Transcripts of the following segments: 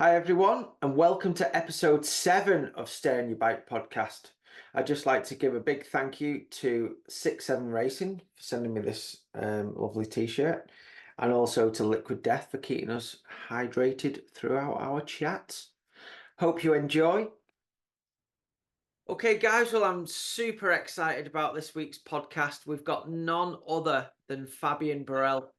Hi, everyone, and welcome to episode 7 of Stay on Your Bike podcast. I'd just like to give a big thank you to 67 Racing for sending me this lovely t-shirt, and also to Liquid Death for keeping us hydrated throughout our chats. Hope you enjoy. Okay, guys, well, I'm super excited about this week's podcast. We've got none other than Fabien Barel.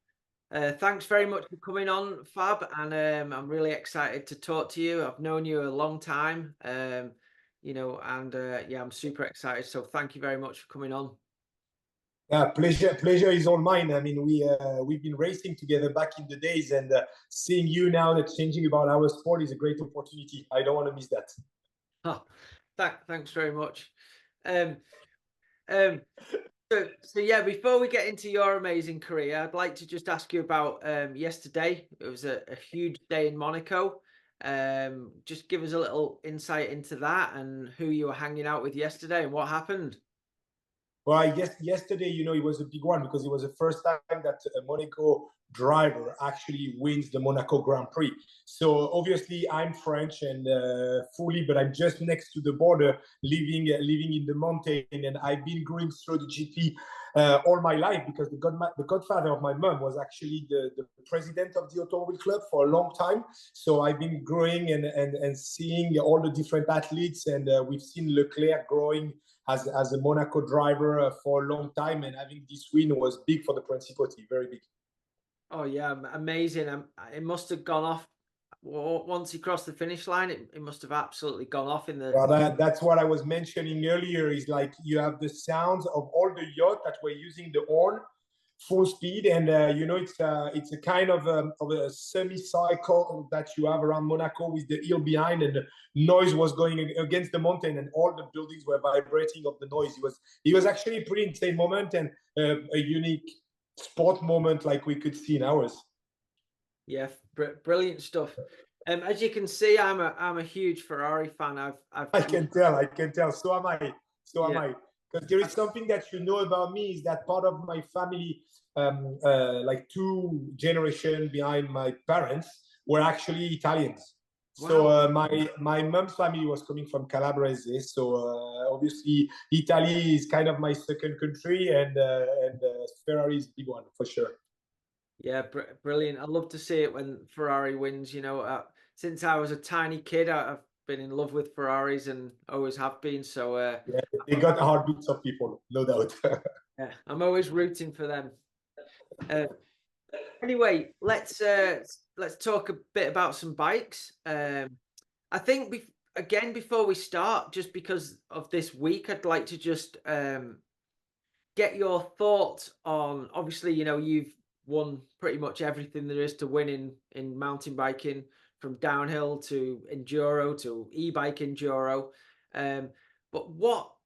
Thanks very much for coming on, Fab, and I'm really excited to talk to you. I've known you a long time, and I'm super excited. So thank you very much for coming on. Pleasure is all mine. I mean, we've been racing together back in the days, and seeing you now that's changing about our sport is a great opportunity. I don't want to miss that. Oh, thanks very much. So yeah, before we get into your amazing career, I'd like to just ask you about yesterday. It was a huge day in Monaco. Just give us a little insight into that and who you were hanging out with yesterday and what happened. Well, I guess yesterday, it was a big one because it was the first time that a Monaco driver actually wins the Monaco Grand Prix. So obviously, I'm French and fully, but I'm just next to the border, living in the mountain, and I've been growing through the GP all my life because the godfather of my mom was actually the president of the Automobile Club for a long time. So I've been growing and seeing all the different athletes, and we've seen Leclerc growing as a Monaco driver for a long time, and having this win was big for the Principauty, very big. Oh yeah, amazing. It must have gone off once he crossed the finish line. It must have absolutely gone off in the. Well, that's what I was mentioning earlier. Is like you have the sounds of all the yacht that were using the horn full speed, and it's a kind of a semicircle that you have around Monaco with the hill behind, and the noise was going against the mountain, and all the buildings were vibrating of the noise. It was actually a pretty insane moment, and a unique sport moment like we could see in ours. Yeah, brilliant stuff. As you can see, I'm a huge Ferrari fan. I can tell. So am I. Yeah. Because there is something that you know about me is that part of my family, like 2 generations behind my parents, were actually Italians. Wow. So my mom's family was coming from Calabrese. So obviously Italy is kind of my second country, and Ferrari is a big one for sure. Yeah, brilliant. I love to see it when Ferrari wins. Since I was a tiny kid, I've been in love with Ferraris and always have been. So yeah, they got the heartbeats of people, no doubt. Yeah, I'm always rooting for them. Anyway, let's talk a bit about some bikes. I think before we start, just because of this week, I'd like to just get your thoughts on. Obviously, you've won pretty much everything there is to win in mountain biking, from downhill to enduro to e-bike enduro. But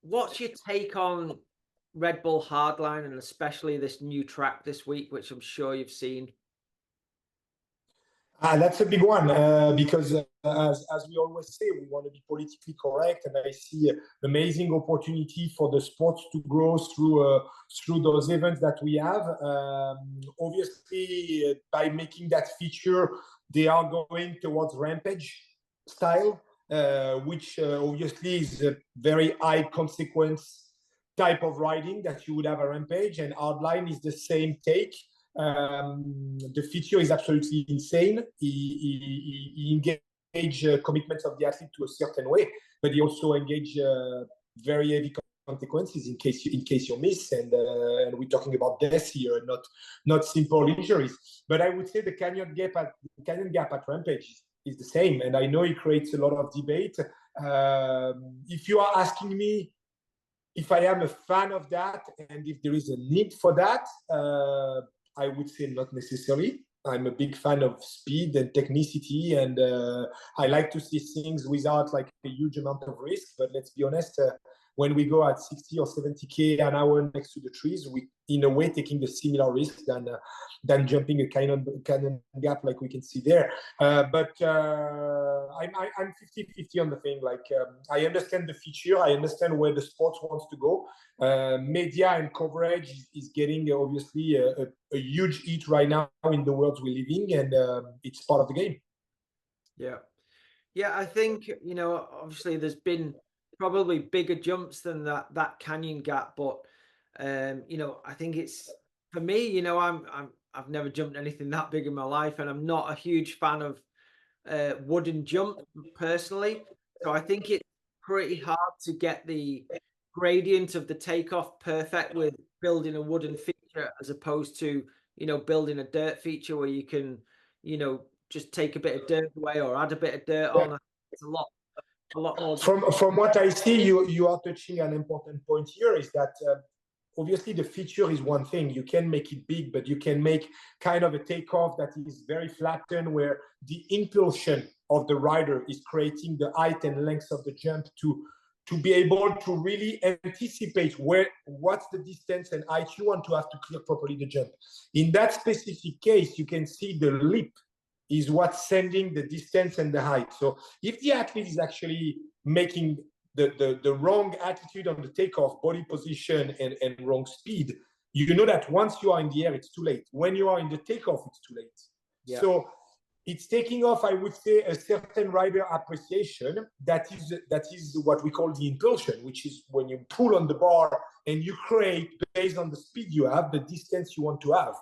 what's your take on Redbull Hardline, and especially this new track this week, which I'm sure you've seen? That's a big one because as we always say, we want to be politically correct, and I see an amazing opportunity for the sport to grow through those events that we have. Obviously, by making that feature, they are going towards rampage style, which obviously is a very high consequence type of riding that you would have a rampage, and Hardline is the same take. The feature is absolutely insane. He engage commitments of the athlete to a certain way, but he also engage very heavy consequences in case you miss, and we're talking about death here, not simple injuries. But I would say the canyon gap at rampage is the same, and I know it creates a lot of debate. If you are asking me if I am a fan of that and if there is a need for that, I would say not necessarily. I'm a big fan of speed and technicity, and I like to see things without like a huge amount of risk. But let's be honest, when we go at 60 or 70k an hour next to the trees, we in a way taking the similar risk than jumping a canyon gap like we can see there. But I'm 50-50 on the thing. Like I understand the feature, I understand where the sport wants to go. Media and coverage is getting obviously a huge hit right now in the world we're living, and it's part of the game. Yeah. Yeah, I think, obviously there's been probably bigger jumps than that canyon gap, but I think it's for me, I've never jumped anything that big in my life, and I'm not a huge fan of wooden jump personally. So I think it's pretty hard to get the gradient of the takeoff perfect with building a wooden feature as opposed to, building a dirt feature where you can, just take a bit of dirt away or add a bit of dirt Yeah. on. It's a lot more. From what I see, you are touching an important point here. Is that obviously the feature is one thing. You can make it big, but you can make kind of a takeoff that is very flattened, where the impulsion of the rider is creating the height and length of the jump to be able to really anticipate what's the distance and height you want to have to clear properly the jump. In that specific case, you can see the leap is what's sending the distance and the height. So if the athlete is actually making the wrong attitude on the takeoff, body position, and wrong speed, you know that once you are in the air, it's too late. When you are in the takeoff, it's too late. Yeah. So it's taking off, I would say, a certain rider appreciation. That is what we call the impulsion, which is when you pull on the bar and you create, based on the speed you have, the distance you want to have.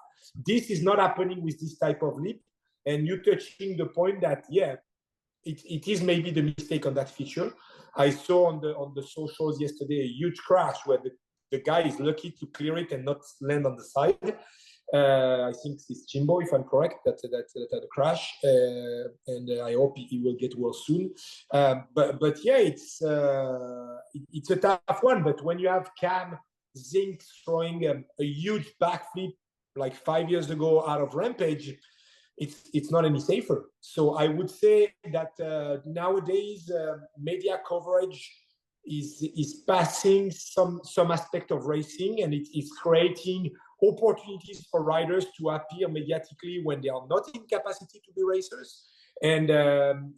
This is not happening with this type of leap. And you're touching the point that, yeah, it is maybe the mistake on that feature. I saw on the socials yesterday a huge crash where the guy is lucky to clear it and not land on the side. I think it's Jimbo, if I'm correct, that had a crash, and I hope he will get well soon. But yeah, it's a tough one. But when you have Cam Zink throwing a huge backflip like 5 years ago out of Rampage, it's not any safer. So I would say that nowadays media coverage is passing some aspect of racing, and it is creating opportunities for riders to appear mediatically when they are not in capacity to be racers. And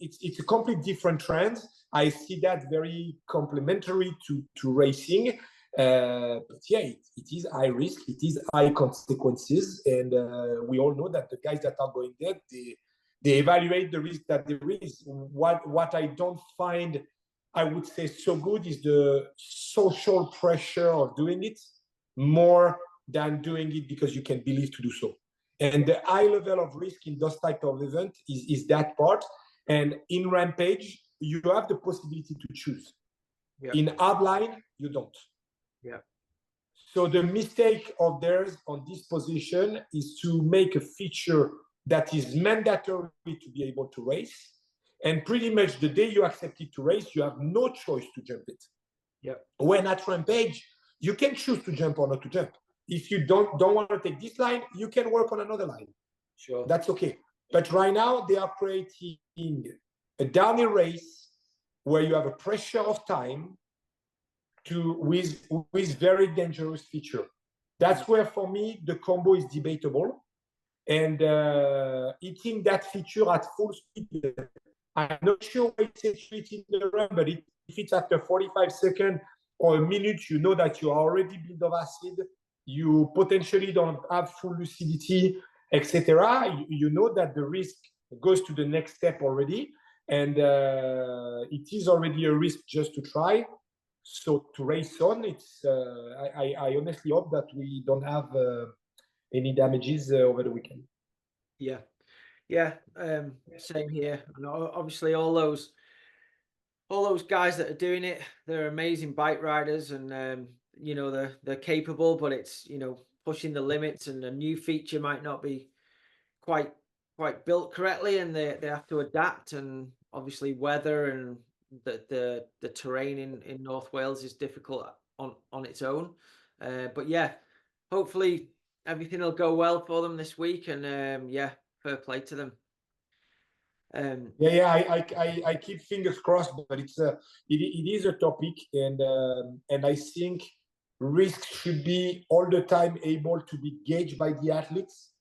it's a complete different trend. I see that very complementary to racing. But yeah, it is high risk, it is high consequences, and we all know that the guys that are going there, they evaluate the risk that there is. What I don't find, I would say, so good is the social pressure of doing it more than doing it because you can believe to do so. And the high level of risk in those type of events is that part. And in Rampage, you have the possibility to choose. Yeah. In Hardline, you don't. Yeah. So the mistake of theirs on this position is to make a feature that is mandatory to be able to race. And pretty much the day you accept it to race, you have no choice to jump it. Yeah. When at Rampage, you can choose to jump or not to jump. If you don't want to take this line, you can work on another line. Sure. That's okay. But right now, they are creating a downhill race where you have a pressure of time with very dangerous feature. That's where, for me, the combo is debatable. And hitting that feature at full speed, I'm not sure why it's actually in the run, but if it's after 45 seconds or a minute, you know that you are already bleed of acid, you potentially don't have full lucidity, etc. You know that the risk goes to the next step already. And it is already a risk just to try. So to race on, it's I honestly hope that we don't have any damages over the weekend. Yeah, same here. And obviously, all those guys that are doing it, they're amazing bike riders, and they're capable. But it's pushing the limits, and a new feature might not be quite built correctly, and they have to adapt. And obviously, weather and the terrain in North Wales is difficult on its own. But yeah, hopefully everything will go well for them this week, and yeah, fair play to them. I keep fingers crossed, but it is a topic, and I think risk should be all the time able to be gauged by the athletes,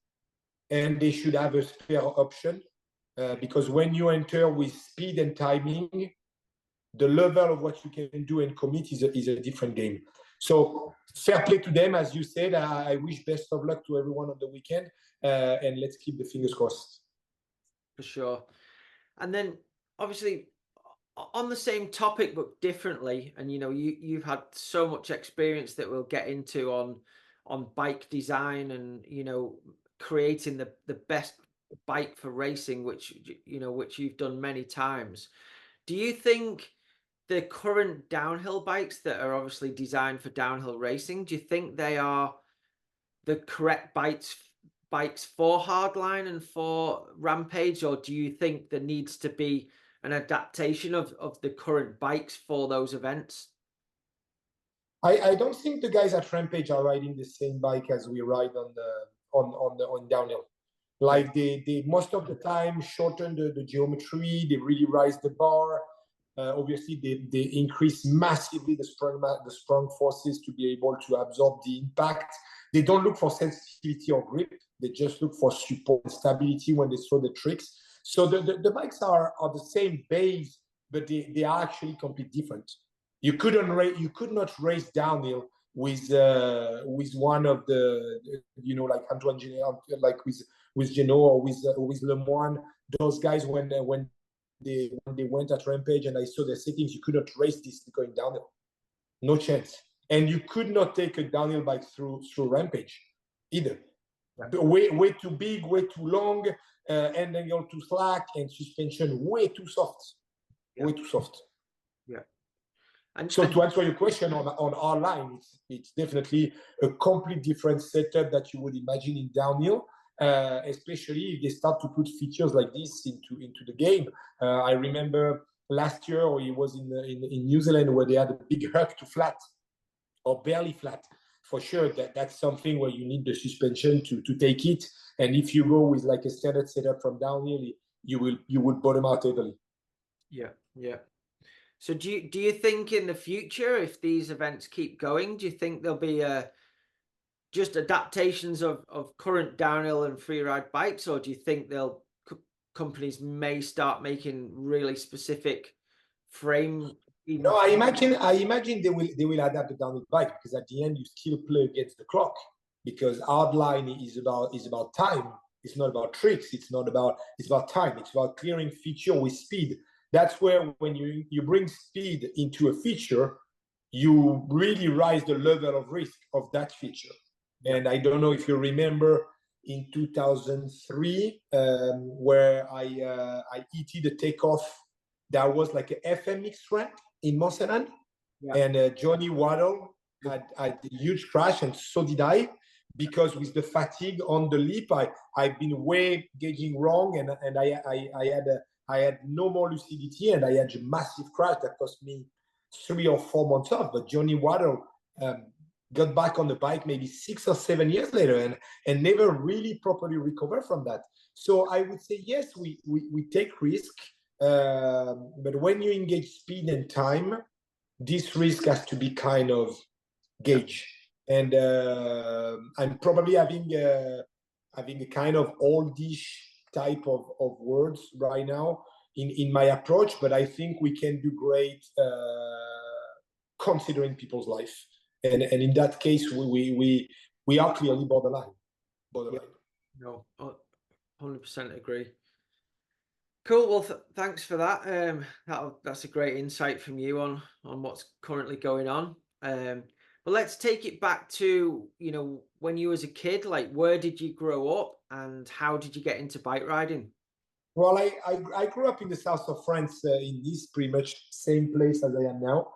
and they should have a spare option, because when you enter with speed and timing, the level of what you can do and commit is a different game. So fair play to them, as you said. I wish best of luck to everyone on the weekend, and let's keep the fingers crossed. For sure. And then obviously on the same topic but differently, and you've had so much experience that we'll get into on bike design and creating the best bike for racing, which you've done many times. Do you think the current downhill bikes that are obviously designed for downhill racing, do you think they are the correct bikes for hardline and for rampage, or do you think there needs to be an adaptation of the current bikes for those events? I don't think the guys at Rampage are riding the same bike as we ride on downhill. Like they most of the time shorten the geometry, they really rise the bar. Obviously, they increase massively the sprung forces to be able to absorb the impact. They don't look for sensitivity or grip. They just look for support and stability when they throw the tricks. So the bikes are the same base, but they are actually completely different. You could not race downhill with one of the like Antoine Gino, like with Geno or with Lemoine. Those guys when they went at Rampage and I saw the settings, you could not race this going downhill, no chance. And you could not take a downhill bike through Rampage either. Yeah. Way too big, way too long, end angle too slack, and suspension way too soft. Yeah. Way too soft. Yeah. So to answer your question on our line, it's definitely a complete different setup that you would imagine in downhill, especially if they start to put features like this into the game. I remember last year, or it was in New Zealand, where they had a big hug to flat or barely flat. For sure, that's something where you need the suspension to take it. And if you go with like a standard setup from downhill, you would bottom out heavily. Yeah, yeah. So do you think in the future, if these events keep going, do you think there'll be just adaptations of current downhill and freeride bikes, or do you think companies may start making really specific frame? No, I imagine they will adapt the downhill bike, because at the end you still play against the clock, because hardline is about time. It's not about tricks. It's about time. It's about clearing feature with speed. That's where when you bring speed into a feature, you really rise the level of risk of that feature. And I don't know if you remember in 2003, where I ET the takeoff, that was like a FM mixed ramp in Monsenand. Yeah. And Johnny Waddle had a huge crash, and so did I, because with the fatigue on the lip, I've been way gauging wrong, and I had no more lucidity, and I had a massive crash that cost me 3 or 4 months off. But Johnny Waddle got back on the bike maybe 6 or 7 years later, and never really properly recovered from that. So I would say, yes, we take risk, but when you engage speed and time, this risk has to be kind of gauged. And I'm probably having a kind of oldish type of words right now in my approach, but I think we can do great considering people's life. And in that case, we are clearly borderline. Yeah. No, 100% agree. Cool. Well, thanks for that. That's a great insight from you on what's currently going on. But let's take it back to when you was a kid. Like, where did you grow up, and how did you get into bike riding? Well, I grew up in the south of France, in this pretty much same place as I am now.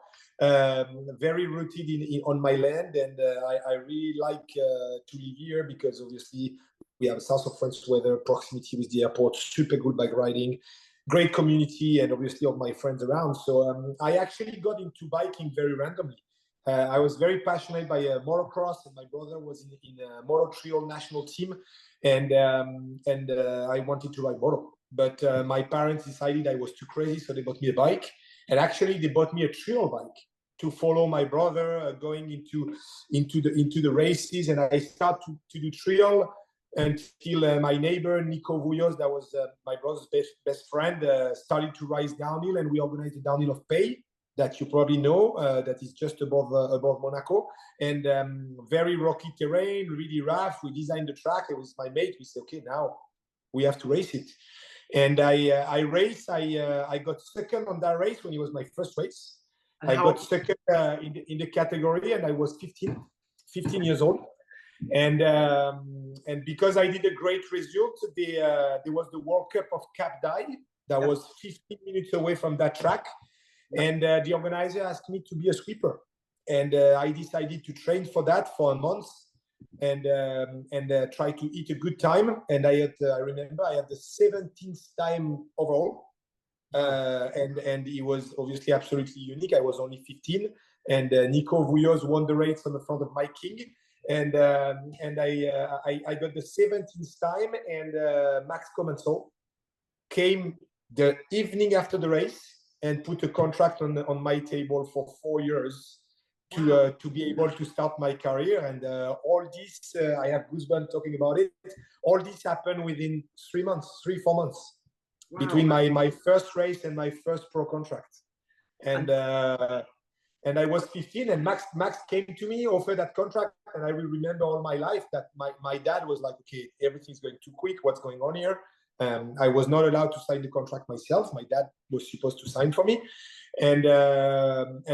Very rooted on my land, and I really like to live here, because obviously we have south of France weather, proximity with the airport, super good bike riding, great community, and obviously of my friends around. So I actually got into biking very randomly. I was very passionate by motocross, and my brother was in a moto trail national team, and I wanted to ride moto. But my parents decided I was too crazy, so they bought me a bike. And actually, they bought me a trail bike to follow my brother going into the races. And I started to do trail until my neighbor Nico Vouillos, that was my brother's best friend, started to rise downhill, and we organized the downhill of Pay, that you probably know, that is just above Monaco, and very rocky terrain, really rough. We designed the track. It was my mate. We said, okay, now we have to race it. And I raced. I got second on that race when it was my first race. And I how? got second in the category, and I was 15 years old. And because I did a great result, there was the World Cup of Cap d'Agde that was 15 minutes away from that track. And the organizer asked me to be a sweeper. And I decided to train for that for a month and try to eat a good time. And I remember I had the 17th time overall. And it was obviously absolutely unique. I was only 15. And Nico Vouilloz won the race on the front of my king. And I got the 17th time. And Max Comenso came the evening after the race and put a contract on my table for 4 years to be able to start my career. And all this, I have goosebumps talking about it. All this happened within 3 months, 4 months between my first race and my first pro contract. And I was 15, and Max came to me, offered that contract, and I will remember all my life that my dad was like, okay, everything's going too quick. What's going on here? I was not allowed to sign the contract myself. My dad was supposed to sign for me. And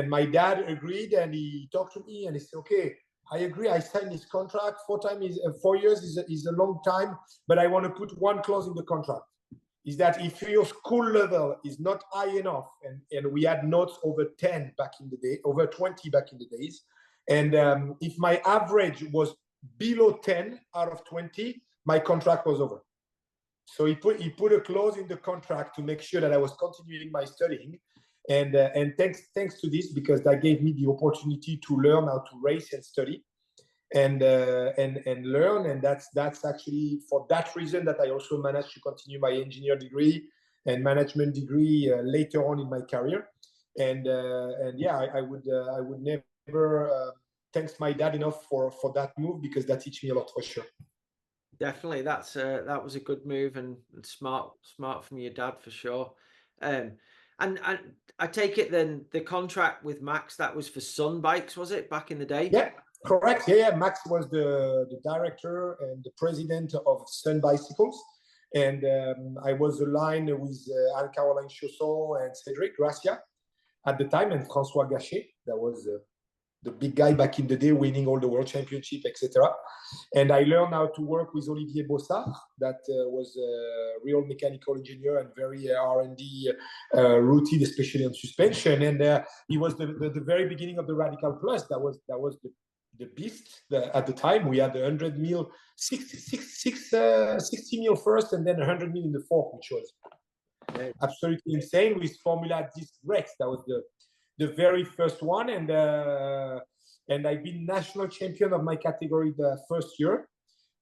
my dad agreed, and he talked to me, and he said, okay, I agree. I signed this contract. 4 years is a long time, but I want to put one clause in the contract. Is that if your school level is not high enough, and we had notes over 10 back in the day, over 20 back in the days, and if my average was below 10 out of 20, my contract was over. So he put a clause in the contract to make sure that I was continuing my studying, and thanks to this, because that gave me the opportunity to learn how to race and study, and learn. And that's actually for that reason that I also managed to continue my engineer degree and management degree later on in my career. And yeah, I would never thanks my dad enough for that move, because that teach me a lot for sure. Definitely, that was a good move and smart from your dad for sure. And I take it then the contract with Max, that was for Sun Bikes, was it, back in the day? Yeah, correct. Yeah. Max was the director and the president of Sun Bicycles, and I was aligned with Anne-Caroline Chausson and Cédric Gracia at the time, and François Gachet, that was the big guy back in the day, winning all the world championship, etc. And I learned how to work with Olivier Bossard, that was a real mechanical engineer and very R&D rooted, especially on suspension. And he was the very beginning of the Radical Plus. That was the beast. At the time, we had the 100 mil, 60 mil first, and then 100 mil in the fourth, which was absolutely insane, with Formula Disc brakes. That was the very first one. And I've been national champion of my category the first year.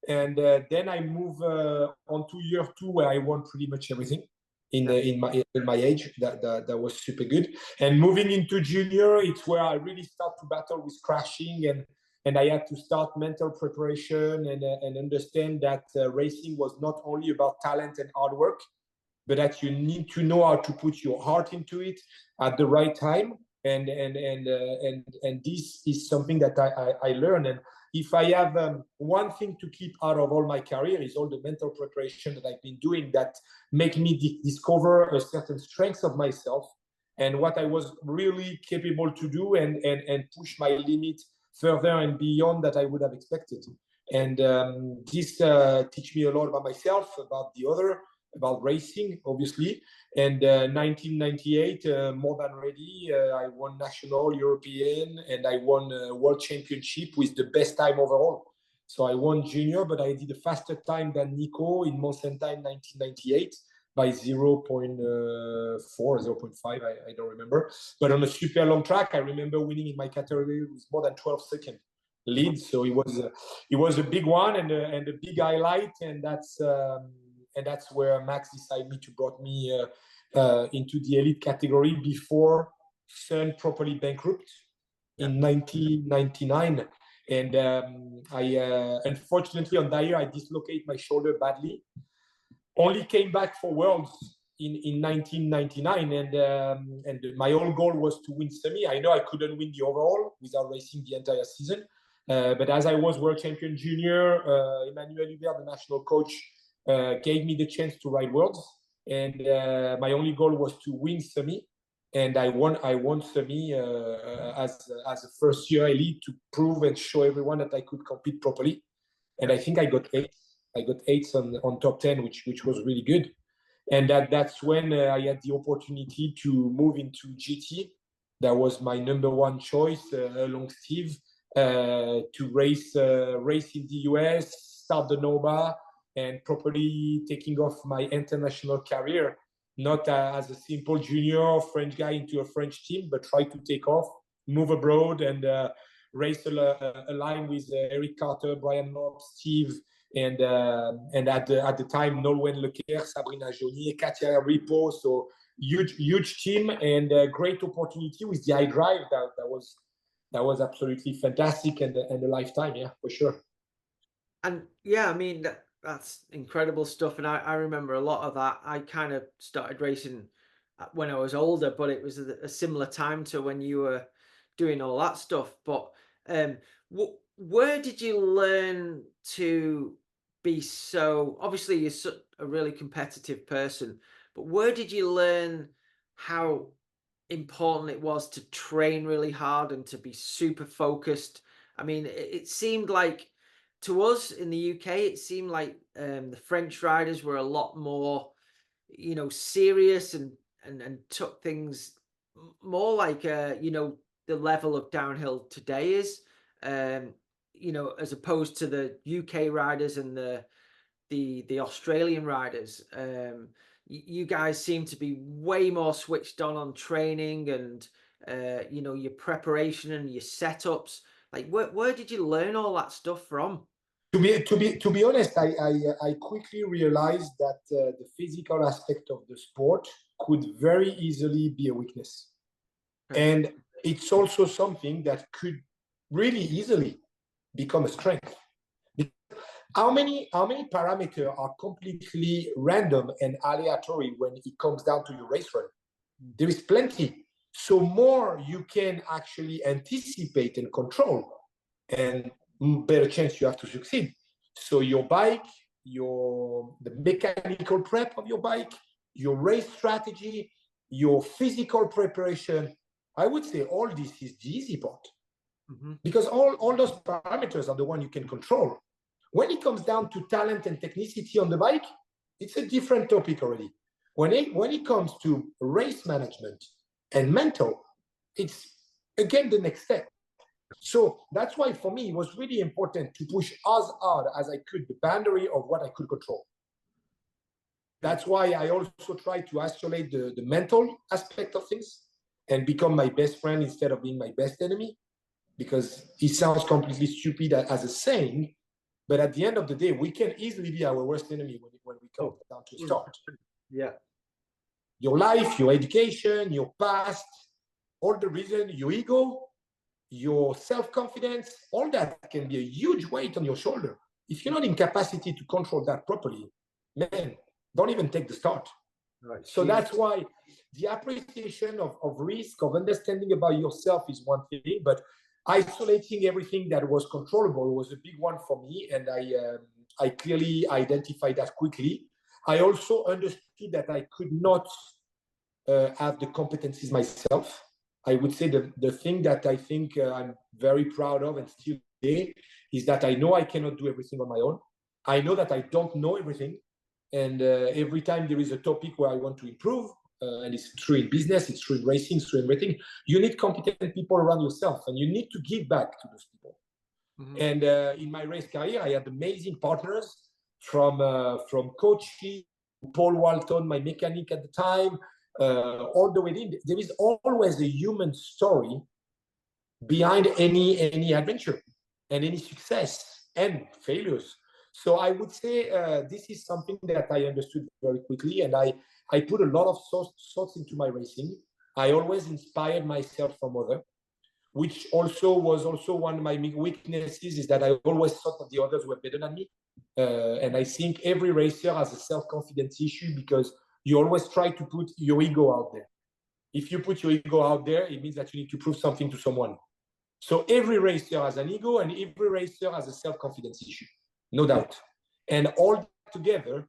And then I move on to year 2, where I won pretty much everything in my age. That was super good. And moving into junior, it's where I really start to battle with crashing, and I had to start mental preparation and understand that racing was not only about talent and hard work, but that you need to know how to put your heart into it at the right time. And this is something that I learned. And if I have one thing to keep out of all my career, is all the mental preparation that I've been doing, that make me discover a certain strength of myself and what I was really capable to do, and push my limit further and beyond that I would have expected. And this teach me a lot about myself, about the other, about racing, obviously. And 1998, more than ready, I won national, European, and I won world championship with the best time overall. So I won junior, but I did a faster time than Nico in mountain time 1998 by 0.4, 0.5, I don't remember. But on a super long track, I remember winning in my category with more than 12 second lead. So it was a big one and a big highlight. And that's where Max decided to brought me into the elite category before Sun properly bankrupt in 1999. And I unfortunately on that year I dislocated my shoulder badly. Only came back for Worlds in 1999, and my whole goal was to win semi. I know I couldn't win the overall without racing the entire season, but as I was world champion junior, Emmanuel Hubert, the national coach, gave me the chance to ride Worlds. and my only goal was to win semi, and I won semi as a first year elite to prove and show everyone that I could compete properly. And I think I got eights on top 10, which was really good. And that's when I had the opportunity to move into GT. That was my number one choice, along Steve, to race in the US, start the NOBA, and properly taking off my international career, not as a simple junior French guy into a French team, but try to take off, move abroad, and race a line with Eric Carter, Brian Mobb, Steve, and at the time, Nolwenn Leclerc, Sabrina Jounier, Katia Ripo, so huge team, and a great opportunity with the iDrive. That was absolutely fantastic, and a lifetime, yeah, for sure. And yeah, I mean, that's incredible stuff. And I remember a lot of that. I kind of started racing when I was older, but it was a similar time to when you were doing all that stuff. But where did you learn to be so, obviously you're such a really competitive person, but where did you learn how important it was to train really hard and to be super focused? I mean, it seemed like, to us in the UK, it seemed like the French riders were a lot more, serious and took things more like, the level of downhill today is, as opposed to the UK riders and the Australian riders. You guys seem to be way more switched on training and, your preparation and your setups. Like, where did you learn all that stuff from? To be honest, I quickly realized that the physical aspect of the sport could very easily be a weakness. Okay. And it's also something that could really easily become a strength. How many parameters are completely random and aleatory when it comes down to your race run? There is plenty. So more you can actually anticipate and control, and better chance you have to succeed. So your bike, the mechanical prep of your bike, your race strategy, your physical preparation, I would say all this is the easy part. Mm-hmm. Because all those parameters are the one you can control. When it comes down to talent and technicity on the bike, it's a different topic already. When it comes to race management and mental, it's again the next step. So that's why for me, it was really important to push as hard as I could the boundary of what I could control. That's why I also try to isolate the mental aspect of things and become my best friend instead of being my best enemy, because it sounds completely stupid as a saying, but at the end of the day, we can easily be our worst enemy when we come down to start. Yeah. Your life, your education, your past, all the reason, your ego, your self-confidence, all that can be a huge weight on your shoulder. If you're not in capacity to control that properly, man, don't even take the start. Right. So that's why the appreciation of risk, of understanding about yourself is one thing, but isolating everything that was controllable was a big one for me, and I clearly identified that quickly. I also understood that I could not have the competencies myself. I would say the thing that I think I'm very proud of and still today is that I know I cannot do everything on my own. I know that I don't know everything. And every time there is a topic where I want to improve, and it's true in business, it's true in racing, it's true in everything, you need competent people around yourself, and you need to give back to those people. Mm-hmm. And in my race career, I had amazing partners from coaching, Paul Walton, my mechanic at the time, all the way in. There is always a human story behind any adventure and any success and failures. So I would say this is something that I understood very quickly, and I put a lot of thoughts into my racing. I always inspired myself from others, which was also one of my weaknesses, is that I always thought that the others were better than me. And I think every racer has a self-confidence issue, because you always try to put your ego out there. If you put your ego out there, it means that you need to prove something to someone. So every racer has an ego, and every racer has a self-confidence issue, no doubt. And all together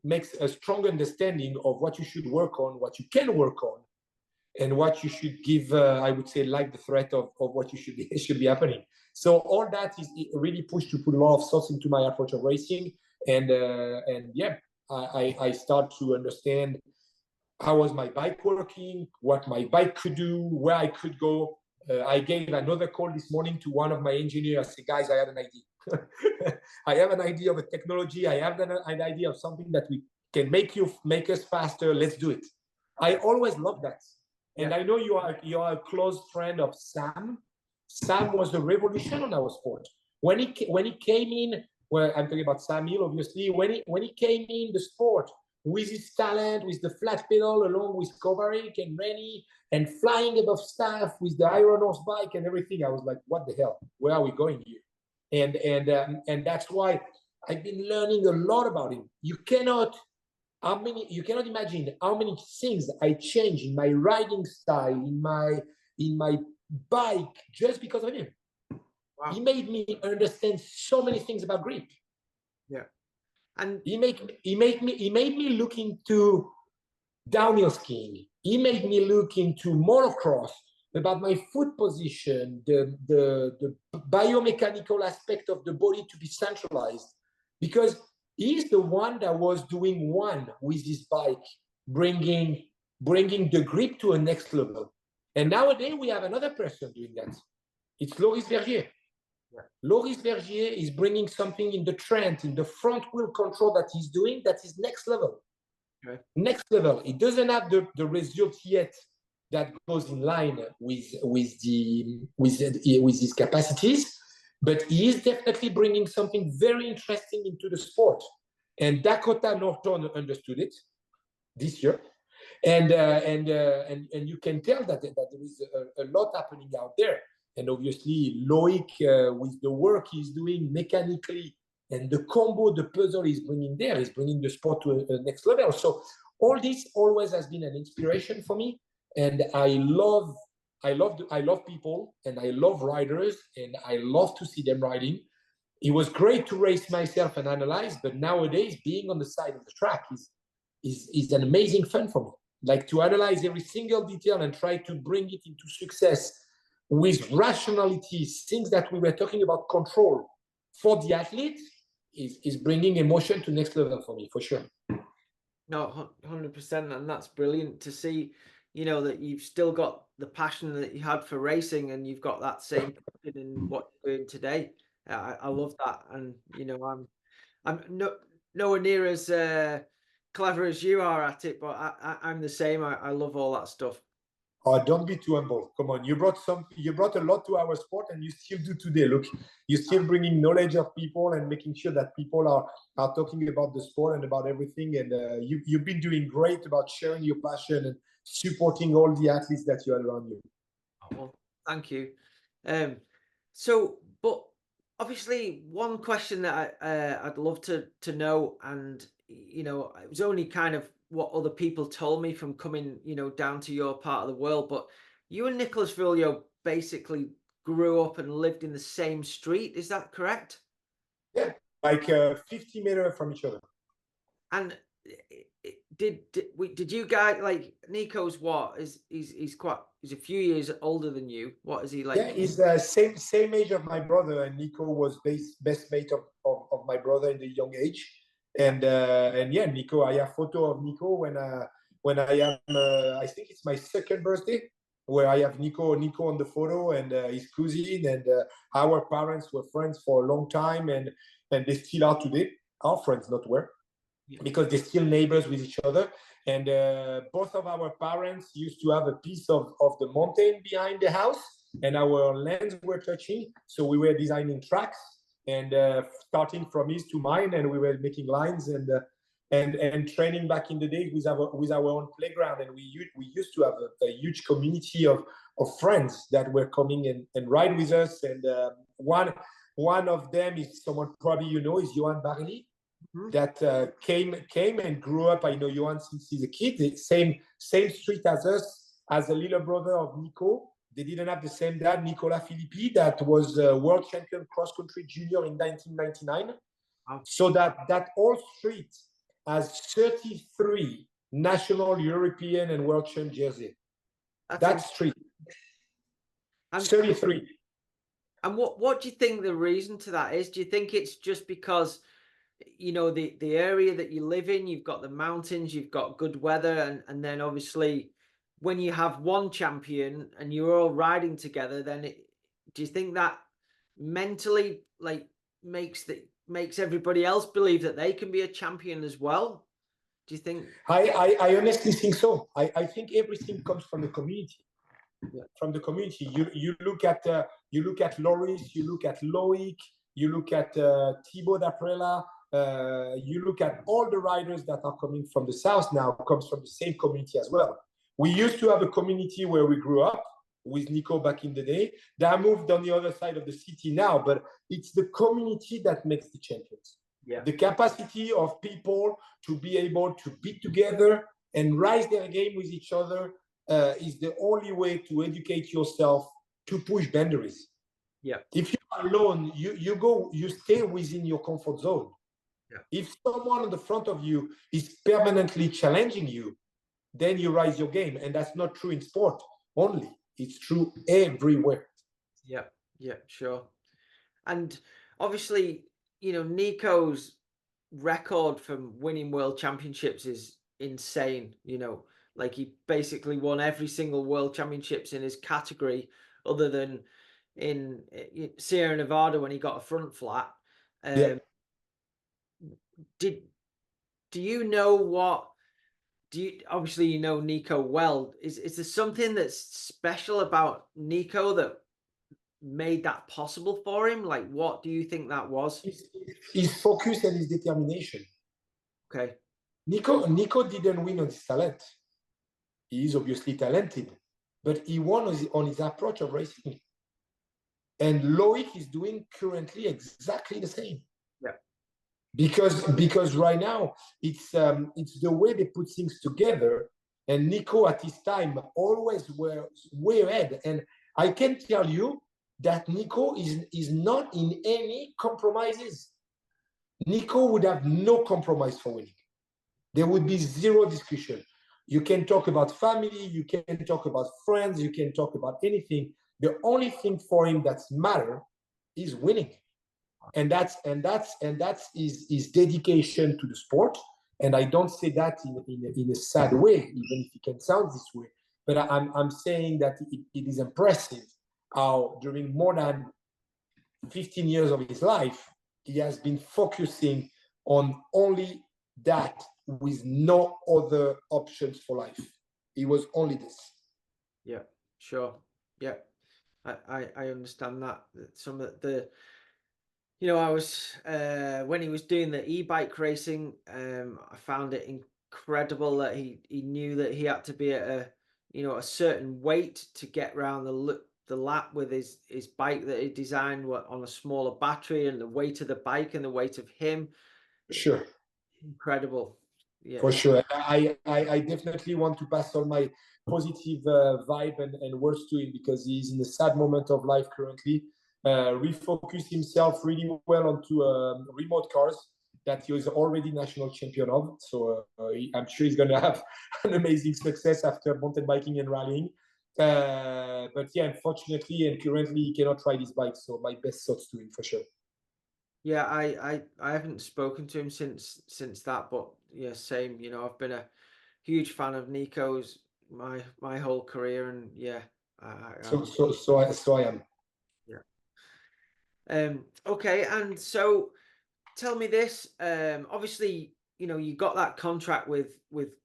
makes a strong understanding of what you should work on, what you can work on, and what you should give, I would say, like the threat of what you should be happening. So all that is really pushed to put a lot of thoughts into my approach of racing. And yeah, I start to understand how was my bike working, what my bike could do, where I could go. I gave another call this morning to one of my engineers. I said, guys, I have an idea. I have an idea of a technology. I have an idea of something that we can make us faster. Let's do it. I always love that. And I know you are a close friend of Sam. Sam was a revolution on our sport. When he came in, well, I'm talking about Sam Hill, obviously. When he came in the sport with his talent, with the flat pedal, along with Kovarik and Rennie, and flying above staff with the Iron Horse bike and everything, I was like, what the hell? Where are we going here? And that's why I've been learning a lot about him. You cannot imagine how many things I changed in my riding style, in my bike, just because of him. Wow. He made me understand so many things about grip. Yeah. And he made me look into downhill skiing. He made me look into motocross, about my foot position, the biomechanical aspect of the body to be centralized, because he's the one that was doing one with his bike, bringing the grip to a next level. And nowadays we have another person doing that. It's Loris Vergier. Yeah. Loris Vergier is bringing something in the Trent, in the front wheel control that he's doing, that is next level. Okay. Next level. It doesn't have the results yet that goes in line with his capacities, but he is definitely bringing something very interesting into the sport. And Dakota Norton understood it this year. And you can tell that there is a lot happening out there. And obviously, Loic, with the work he's doing mechanically and the combo, the puzzle he's bringing there, is bringing the sport to a next level. So all this always has been an inspiration for me. And I love people, and I love riders, and I love to see them riding. It was great to race myself and analyze, but nowadays being on the side of the track is an amazing fun for me. Like to analyze every single detail and try to bring it into success with rationality, things that we were talking about control for the athlete is bringing emotion to next level for me, for sure. No, 100%. And that's brilliant to see, that you've still got the passion that you had for racing, and you've got that same passion in what you're doing today. I love that. And, I'm nowhere near as clever as you are at it, but I'm the same. I love all that stuff. Oh, don't be too humble. Come on, you brought a lot to our sport, and you still do today. Look, you're still bringing knowledge of people and making sure that people are talking about the sport and about everything. And you've been doing great about sharing your passion and supporting all the athletes that you have around you. Well, thank you. But obviously, one question that I'd love to know, and it was only kind of what other people told me from coming, down to your part of the world, but you and Nicolas Villiot basically grew up and lived in the same street. Is that correct? Yeah, like 50 meters from each other. And did you guys, like, Nico's what is he's a few years older than you? What is he like? Yeah, he's the same age of my brother, and Nico was best mate of my brother in the young age. And yeah, Nico, I have photo of Nico when I am I think it's my second birthday, where I have Nico on the photo, and his cousin, and our parents were friends for a long time, and they still are today. Our friends, not were, because they're still neighbors with each other. And both of our parents used to have a piece of the mountain behind the house, and our lands were touching, so we were designing tracks. And starting from his to mine, and we were making lines and training back in the day with our own playground. And we used to have a huge community of friends that were coming and ride with us. And one of them is someone probably is Fabien Barel, that came and grew up. I know Johan since he's a kid. The same street as us, as a little brother of Nico. They didn't have the same dad, Nicolas Filippi, that was world champion cross-country junior in 1999. Wow. So that whole street has 33 national, European, and World Champ jersey. That's three. 33. And what do you think the reason to that is? Do you think it's just because, you know, the area that you live in, you've got the mountains, you've got good weather, and then obviously when you have one champion and you're all riding together, then do you think that mentally like makes everybody else believe that they can be a champion as well? Do you think? I honestly think so. I think everything comes from the community. Yeah. From the community, you look at Loris, you look at Loic, you look at Thibaut d'Aprella, you look at all the riders that are coming from the south now comes from the same community as well. We used to have a community where we grew up with Nico back in the day. That moved on the other side of the city now, but it's the community that makes the champions. Yeah. The capacity of people to be able to be together and rise their game with each other is the only way to educate yourself to push boundaries. Yeah. If you're alone, you stay within your comfort zone. Yeah. If someone on the front of you is permanently challenging you, then you rise your game. And that's not true in sport only. It's true everywhere. Yeah, yeah, sure. And obviously, you know, Nico's record from winning world championships is insane. You know, like he basically won every single world championships in his category, other than in Sierra Nevada when he got a front flat. Yeah. Do you know what? Obviously you know Nico well. Is there something that's special about Nico that made that possible for him? Like, what do you think that was? His focus and his determination. Okay. Nico didn't win on his talent. He is obviously talented, but he won on his approach of racing. And Loic is doing currently exactly the same. Yeah. Because right now it's the way they put things together. And Nico at his time always were way ahead. And I can tell you that Nico is not in any compromises. Nico would have no compromise for winning. There would be zero discussion. You can talk about family, you can talk about friends, you can talk about anything. The only thing for him that's matter is winning. And that's his dedication to the sport. And I don't say that in a sad way, even if it can sound this way. But I'm saying that it is impressive how during more than 15 years of his life, he has been focusing on only that with no other options for life. It was only this. Yeah, sure. Yeah, I understand that. Some of the, you know, I was when he was doing the e-bike racing, I found it incredible that he knew that he had to be at a certain weight to get around the lap with his bike that he designed on a smaller battery, and the weight of the bike and the weight of him. Sure. Incredible. Yeah. For sure. I definitely want to pass all my positive vibe and words to him, because he's in a sad moment of life currently. Refocused himself really well onto remote cars that he was already national champion of. So I'm sure he's going to have an amazing success after mountain biking and rallying. But yeah, unfortunately and currently he cannot ride his bike. So my best thoughts to him for sure. Yeah, I haven't spoken to him since that, but yeah, same. You know, I've been a huge fan of Nico's my whole career, and yeah, So I am. Yeah. Okay, and so tell me this. Obviously, you know, you got that contract with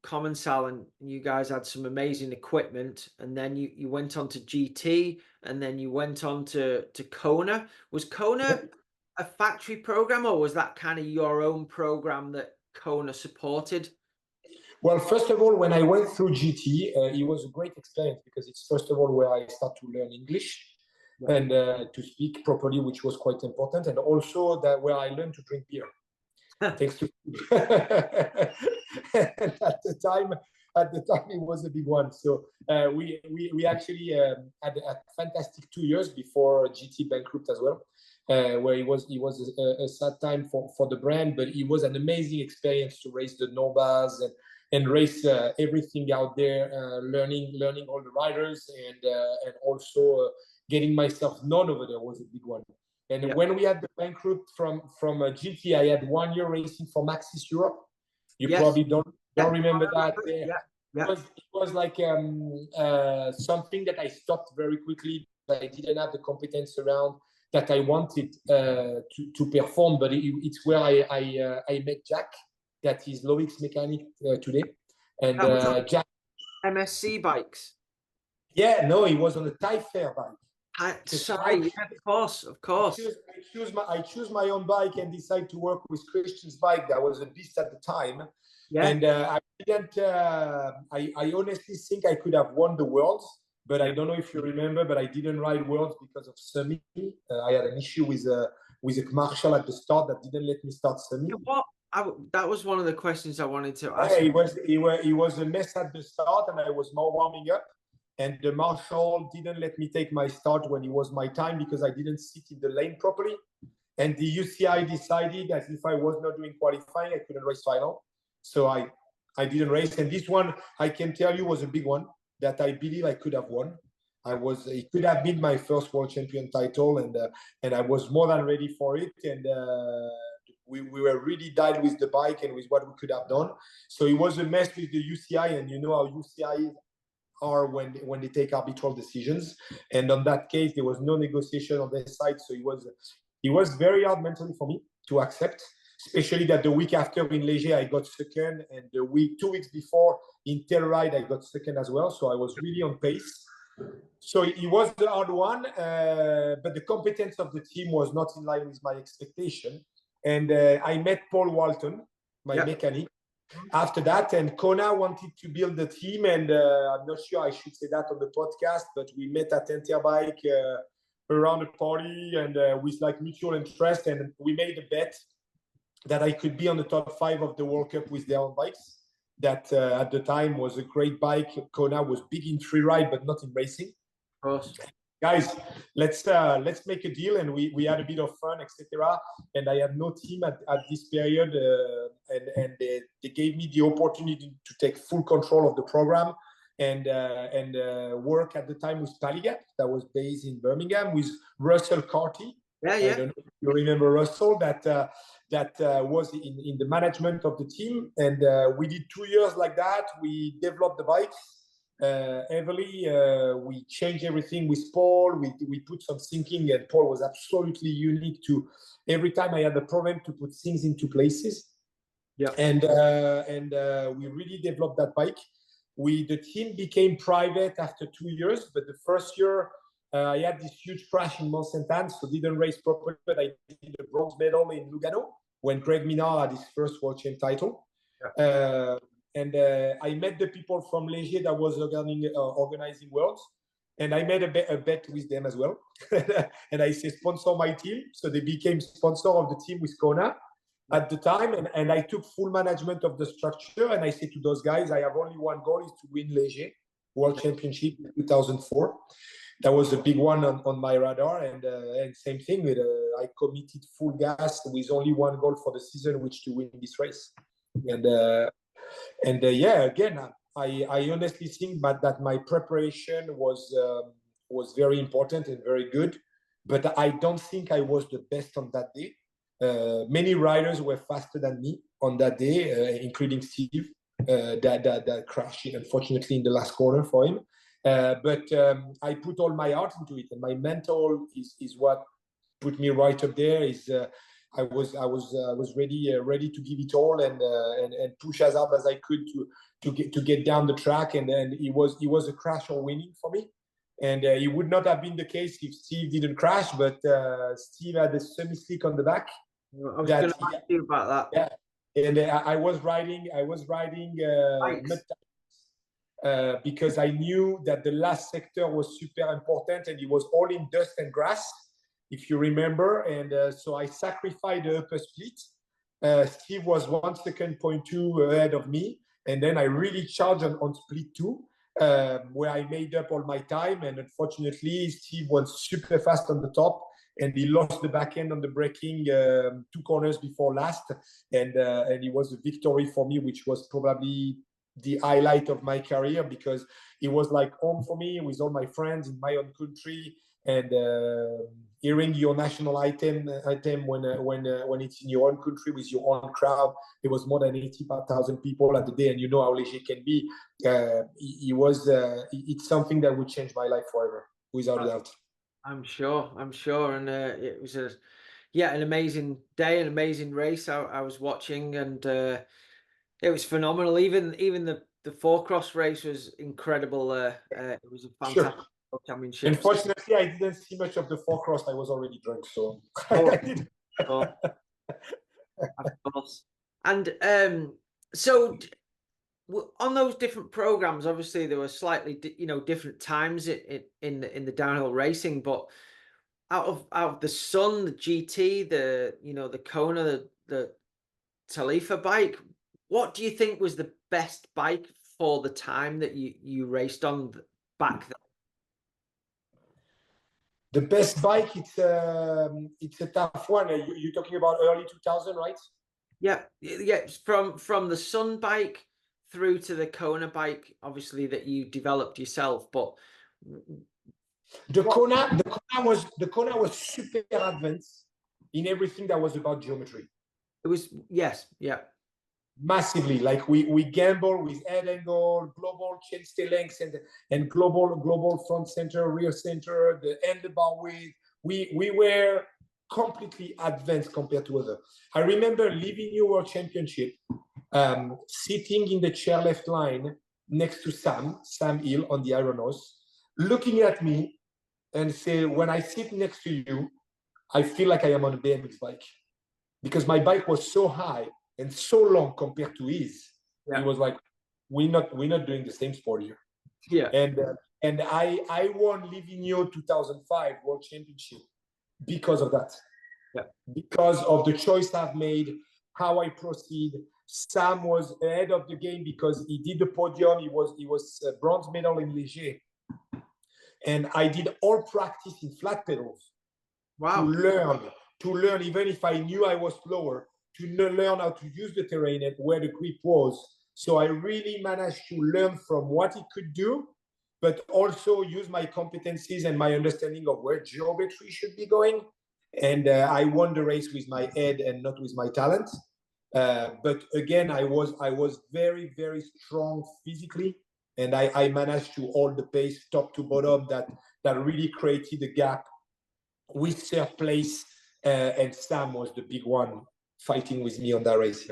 Commensal, and you guys had some amazing equipment, and then you went on to GT, and then you went on to Kona. Was Kona a factory program, or was that kind of your own program that Kona supported? Well, first of all, when I went through GT, it was a great experience, because it's first of all where I start to learn English and to speak properly, which was quite important, and also that where I learned to drink beer. Thanks to and at the time it was a big one. So we actually had a fantastic 2 years before GT bankrupt as well. where it was a sad time for the brand, but it was an amazing experience to race the Novas and race everything out there, learning all the riders, and also getting myself known over there was a big one. And when we had the bankrupt from GT, I had 1 year racing for Maxis Europe. You probably don't remember that. It was like something that I stopped very quickly. I didn't have the competence around that I wanted to perform, but it's where I met Jack, that is Loic's mechanic today. And Jack, MSC bikes. Yeah, no, he was on a Thai Fair bike. Sorry, of course. I choose my own bike and decide to work with Christian's bike. That was a beast at the time. Yeah. And I didn't. I honestly think I could have won the Worlds, but I don't know if you remember. But I didn't ride Worlds because of Semi. I had an issue with a Marshall at the start that didn't let me start Semi. What? That was one of the questions I wanted to ask. Yeah, it was a mess at the start, and I was more warming up. And the Marshall didn't let me take my start when it was my time because I didn't sit in the lane properly. And the UCI decided that if I was not doing qualifying, I couldn't race final. So I didn't race. And this one, I can tell you, was a big one that I believe I could have won. It could have been my first world champion title, and I was more than ready for it. And we were really dialed with the bike and with what we could have done. So it was a mess with the UCI, and you know how UCI are when they take arbitral decisions. And on that case, there was no negotiation on their side. So it was very hard mentally for me to accept, especially that the week after in Léger, I got second, and 2 weeks before in Telluride, I got second as well. So I was really on pace. So it was the hard one, but the competence of the team was not in line with my expectation. And I met Paul Walton, my mechanic, after that, and Kona wanted to build the team, and I'm not sure I should say that on the podcast, but we met at Interbike around a party and with like mutual interest, and we made a bet that I could be on the top 5 of the World Cup with their own bikes. That at the time was a great bike. Kona was big in freeride, but not in racing. Of course. Guys, let's make a deal, and we had a bit of fun, etc. And I had no team at this period, and they gave me the opportunity to take full control of the program and work at the time with Palligap, that was based in Birmingham, with Russell Carty. Yeah. I don't know if you remember Russell, that was in the management of the team, and we did 2 years like that. We developed the bikes heavily. We changed everything with Paul. We put some thinking, and Paul was absolutely unique to every time I had a problem to put things into places. Yeah. And we really developed that bike. The team became private after 2 years, but the first year I had this huge crash in Mont Saint-Anne, so didn't race properly, but I did a bronze medal in Lugano when Greg Minard had his first world champ title. Yeah. And I met the people from Léger that was organizing Worlds, and I made a bet with them as well. And I said, sponsor my team. So they became sponsor of the team with Kona at the time. And I took full management of the structure. And I said to those guys, I have only one goal, is to win Léger World Championship in 2004. That was a big one on my radar. And same thing, I committed full gas with only one goal for the season, which to win this race. And yeah, again, I honestly think that my preparation was very important and very good, but I don't think I was the best on that day. Many riders were faster than me on that day, including Steve, that crashed, unfortunately, in the last corner for him. But I put all my heart into it, and my mental is what put me right up there. I was ready to give it all and push as hard as I could to get down the track, and then it was a crash or winning for me. And it would not have been the case if Steve didn't crash, but Steve had a semi-slick on the back. I was going to ask you about that. Yeah, and I was riding because I knew that the last sector was super important, and it was all in dust and grass, if you remember. And so I sacrificed the upper split. Steve was 1 second, 0.2 ahead of me. And then I really charged on split 2, where I made up all my time. And unfortunately, Steve went super fast on the top and he lost the back end on the braking 2 corners before last, and it was a victory for me, which was probably the highlight of my career, because it was like home for me with all my friends in my own country, and hearing your national item when it's in your own country with your own crowd. It was more than 85,000 people at the day, and you know how Léger can be. It's something that would change my life forever, without a doubt. I'm sure, and it was an amazing day, an amazing race. I was watching, and it was phenomenal. Even the four-cross race was incredible. It was a fantastic championship. Unfortunately, I didn't see much of the four-cross. I was already drunk, so Oh, I didn't. of course. And so on those different programs, obviously there were slightly different times in the downhill racing, but out of the Sun, the GT, the Kona, the Talifa bike, what do you think was the best bike for the time that you raced on back then? The best bike, it's a tough one. You're talking about early 2000, right? Yeah. From the Sun bike through to the Kona bike, obviously, that you developed yourself, but the Kona was super advanced in everything that was about geometry. It was, yes, yeah. Massively. Like we gamble with head angle, global chain stay lengths, and global front center, rear center, the handlebar width. We were completely advanced compared to others. I remember leaving your World Championship, sitting in the chairlift line next to Sam Hill on the Iron Horse, looking at me and say, when I sit next to you, I feel like I am on a BMX bike, because my bike was so high and so long compared to his. Yeah. He was like, we're not doing the same sport here. Yeah. And I won Livigno 2005 World Championship because of that. Yeah. Because of the choice I've made, how I proceed. Sam was ahead of the game because he did the podium. He was a bronze medal in Léger. And I did all practice in flat pedals. Wow. To learn, even if I knew I was slower, to learn how to use the terrain and where the grip was. So I really managed to learn from what it could do, but also use my competencies and my understanding of where geometry should be going. And I won the race with my head and not with my talent. But again, I was very, very strong physically, and I managed to hold the pace top to bottom. That really created a gap with third place, and Sam was the big one fighting with me on that race.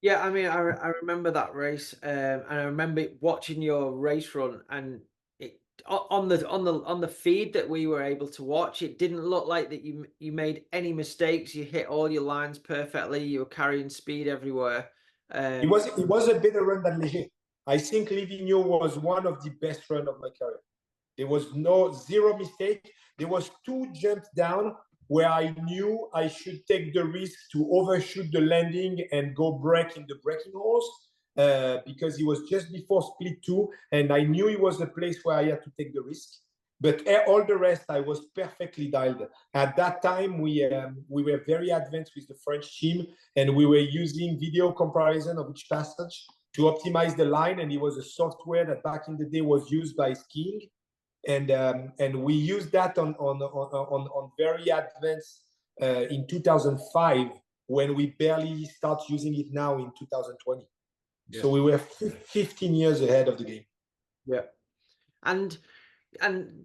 Yeah, I mean, I remember that race, and I remember watching your race run, and it on the feed that we were able to watch, it didn't look like that you made any mistakes. You hit all your lines perfectly. You were carrying speed everywhere. It was a better run than Léger. I think Livigno was one of the best run of my career. There was zero mistake. There was 2 jumps down where I knew I should take the risk to overshoot the landing and go break in the braking horse, because it was just before split 2, and I knew it was a place where I had to take the risk. But all the rest, I was perfectly dialed. At that time, we were very advanced with the French team, and we were using video comparison of each passage to optimize the line. And it was a software that back in the day was used by skiing. And we used that on very advanced in 2005, when we barely start using it now in 2020. Yeah. So we were 15 years ahead of the game. Yeah. And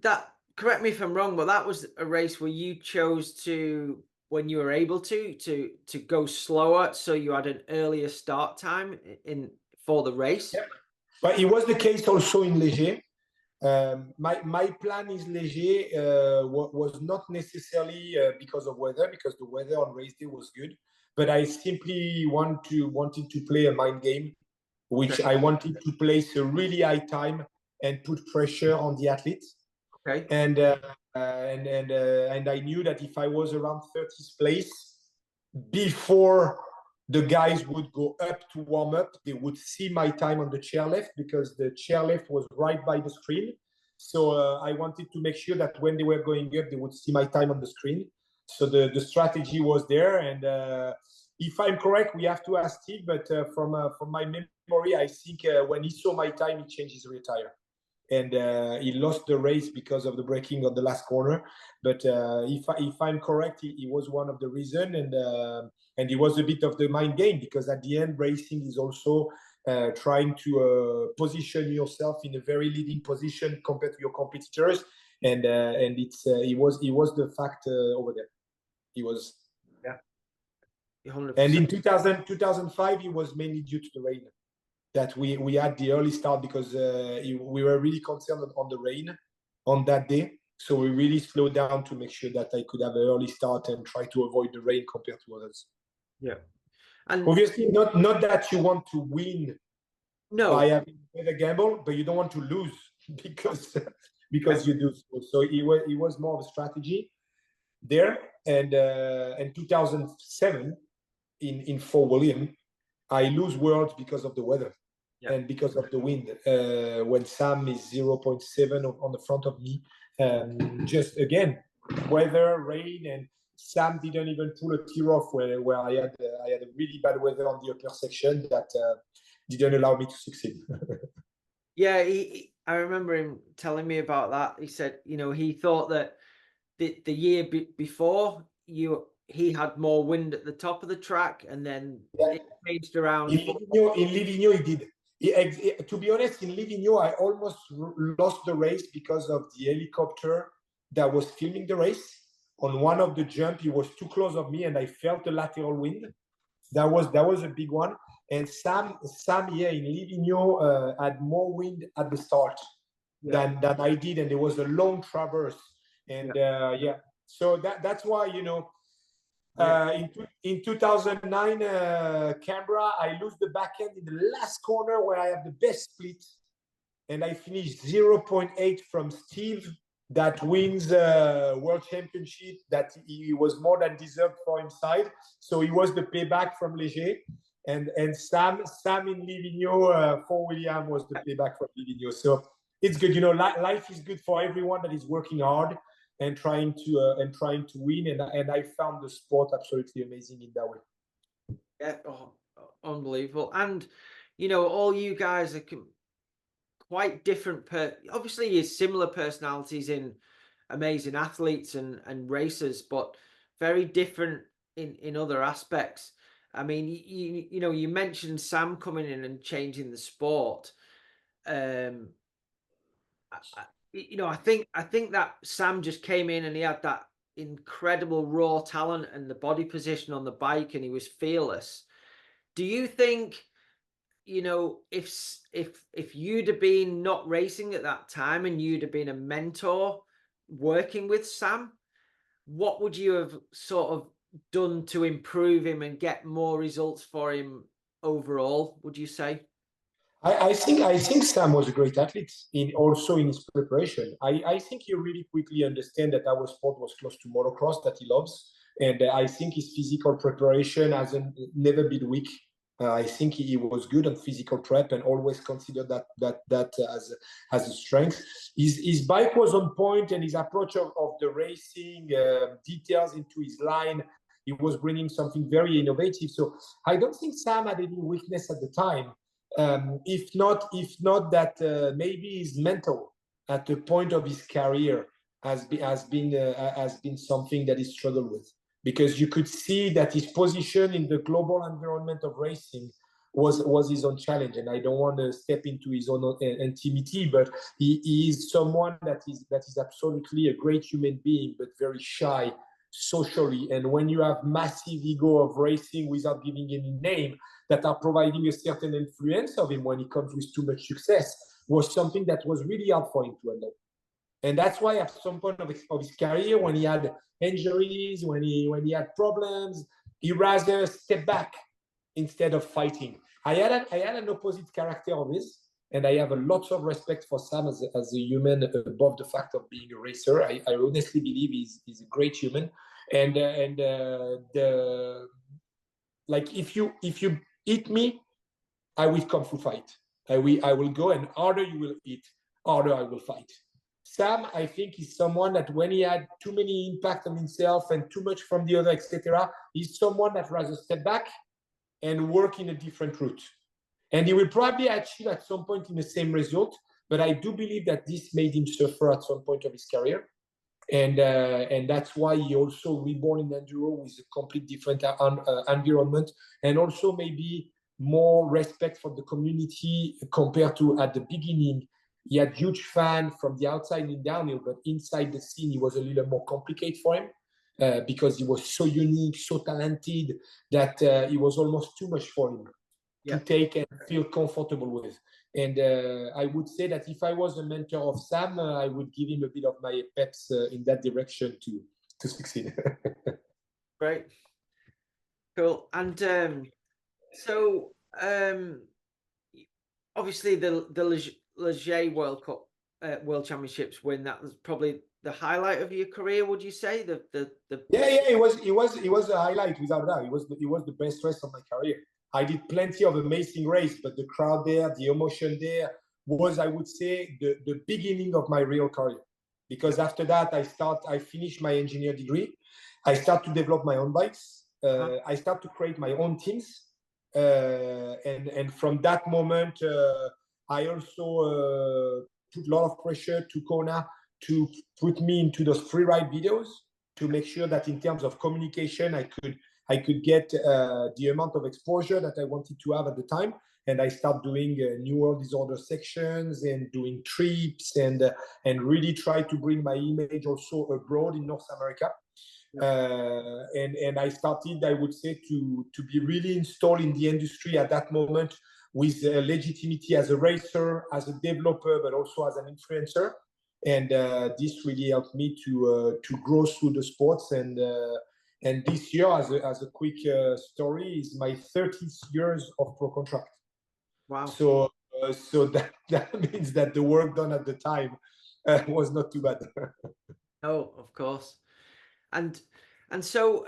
that, correct me if I'm wrong, but that was a race where you chose to, when you were able to go slower, so you had an earlier start time for the race. Yeah. But it was the case also in Léger. My plan is Léger was not necessarily because of weather, because the weather on race day was good, but I simply wanted to play a mind game, which I wanted to place a really high time and put pressure on the athletes. Okay. And I knew that if I was around 30th place before the guys would go up to warm up, they would see my time on the chairlift, because the chairlift was right by the screen. So I wanted to make sure that when they were going up, they would see my time on the screen. So the strategy was there. And if I'm correct, we have to ask Steve, but from my memory, I think when he saw my time, he changed his rear tire. And he lost the race because of the braking on the last corner. But if I'm correct, he was one of the reasons. And it was a bit of the mind game, because at the end, racing is also trying to position yourself in a very leading position compared to your competitors. And it was the fact over there. It was. Yeah. 100%. And in 2005, it was mainly due to the rain that we had the early start, because we were really concerned on the rain on that day. So we really slowed down to make sure that I could have an early start and try to avoid the rain compared to others. Yeah. And obviously not that you want to win by having a gamble, but you don't want to lose because you do. So it was more of a strategy there. And in 2007 in Fort William, I lose worlds because of the weather. Yeah. And because of the wind, when Sam is 0.7 on the front of me, just again, weather, rain, and Sam didn't even pull a tear off where I had a really bad weather on the upper section that didn't allow me to succeed. Yeah, I remember him telling me about that. He said, he thought that the year before he had more wind at the top of the track, and then it changed around. In Livigno, he did. To be honest, in Livigno, I almost lost the race because of the helicopter that was filming the race. On one of the jump, he was too close of me, and I felt the lateral wind. That was a big one. And Sam, in Livigno, had more wind at the start than I did, and there was a long traverse. And so that's why in 2009 Canberra, I lose the back end in the last corner where I have the best split, and I finished 0.8 from Steve, that wins World Championship, that he was more than deserved for inside. So he was the payback from Léger, and Sam in Livigno, for William was the payback from Livigno. So it's good, life is good for everyone that is working hard and trying to win, and I found the sport absolutely amazing in that way. Yeah, unbelievable. And all you guys are quite different. Obviously, you're similar personalities in amazing athletes and racers, but very different in other aspects. I mean, you mentioned Sam coming in and changing the sport. I think that Sam just came in and he had that incredible raw talent and the body position on the bike, and he was fearless. Do you think, if you'd have been not racing at that time and you'd have been a mentor working with Sam, what would you have sort of done to improve him and get more results for him overall, would you say? I think Sam was a great athlete also in his preparation. I think he really quickly understand that our sport was close to motocross that he loves, and I think his physical preparation hasn't never been weak. I think he was good on physical prep and always considered that as a strength. His bike was on point, and his approach of the racing details into his line, he was bringing something very innovative. So I don't think Sam had any weakness at the time. If not that maybe his mental at the point of his career has been something that he struggled with, because you could see that his position in the global environment of racing was his own challenge. And I don't want to step into his own intimity, but he is someone that is absolutely a great human being, but very shy socially. And when you have massive ego of racing without giving any name, that are providing a certain influence of him when he comes with too much success, was something that was really hard for him to handle. And that's why at some point of his career, when he had injuries, when he had problems, he rather step back instead of fighting. I had an opposite character of his, and I have a lot of respect for Sam as a human above the fact of being a racer. I honestly believe he's a great human. And like if you eat me, I will come to fight. I will go, and harder you will eat, harder I will fight. Sam, I think, is someone that when he had too many impact on himself and too much from the other, etc., he's someone that rather step back and work in a different route. And he will probably achieve at some point in the same result, but I do believe that this made him suffer at some point of his career. And that's why he also reborn in enduro with a complete different environment, and also maybe more respect for the community compared to at the beginning. He had huge fan from the outside in downhill, but inside the scene, it was a little more complicated for him because he was so unique, so talented that it was almost too much for him to take and feel comfortable with. And I would say that if I was a mentor of Sam, I would give him a bit of my peps in that direction to succeed. Great. Cool. And so obviously the Leger World Cup, World Championships win, that was probably the highlight of your career, would you say? Yeah, it was a highlight without doubt. It was the best race of my career. I did plenty of amazing race, but the crowd there, the emotion there was, I would say, the beginning of my real career. Because after that, I finished my engineer degree. I start to develop my own bikes. I start to create my own teams. And from that moment, I also put a lot of pressure to Kona to put me into those free ride videos to make sure that in terms of communication, I could get the amount of exposure that I wanted to have at the time. And I start doing New World Disorder sections and doing trips and really try to bring my image also abroad in North America. And I started, I would say, to be really installed in the industry at that moment with legitimacy as a racer, as a developer, but also as an influencer. And this really helped me to grow through the sports. And this year, as a quick story, is my 30th years of pro contract. Wow. So that means that the work done at the time was not too bad. Oh, of course. And so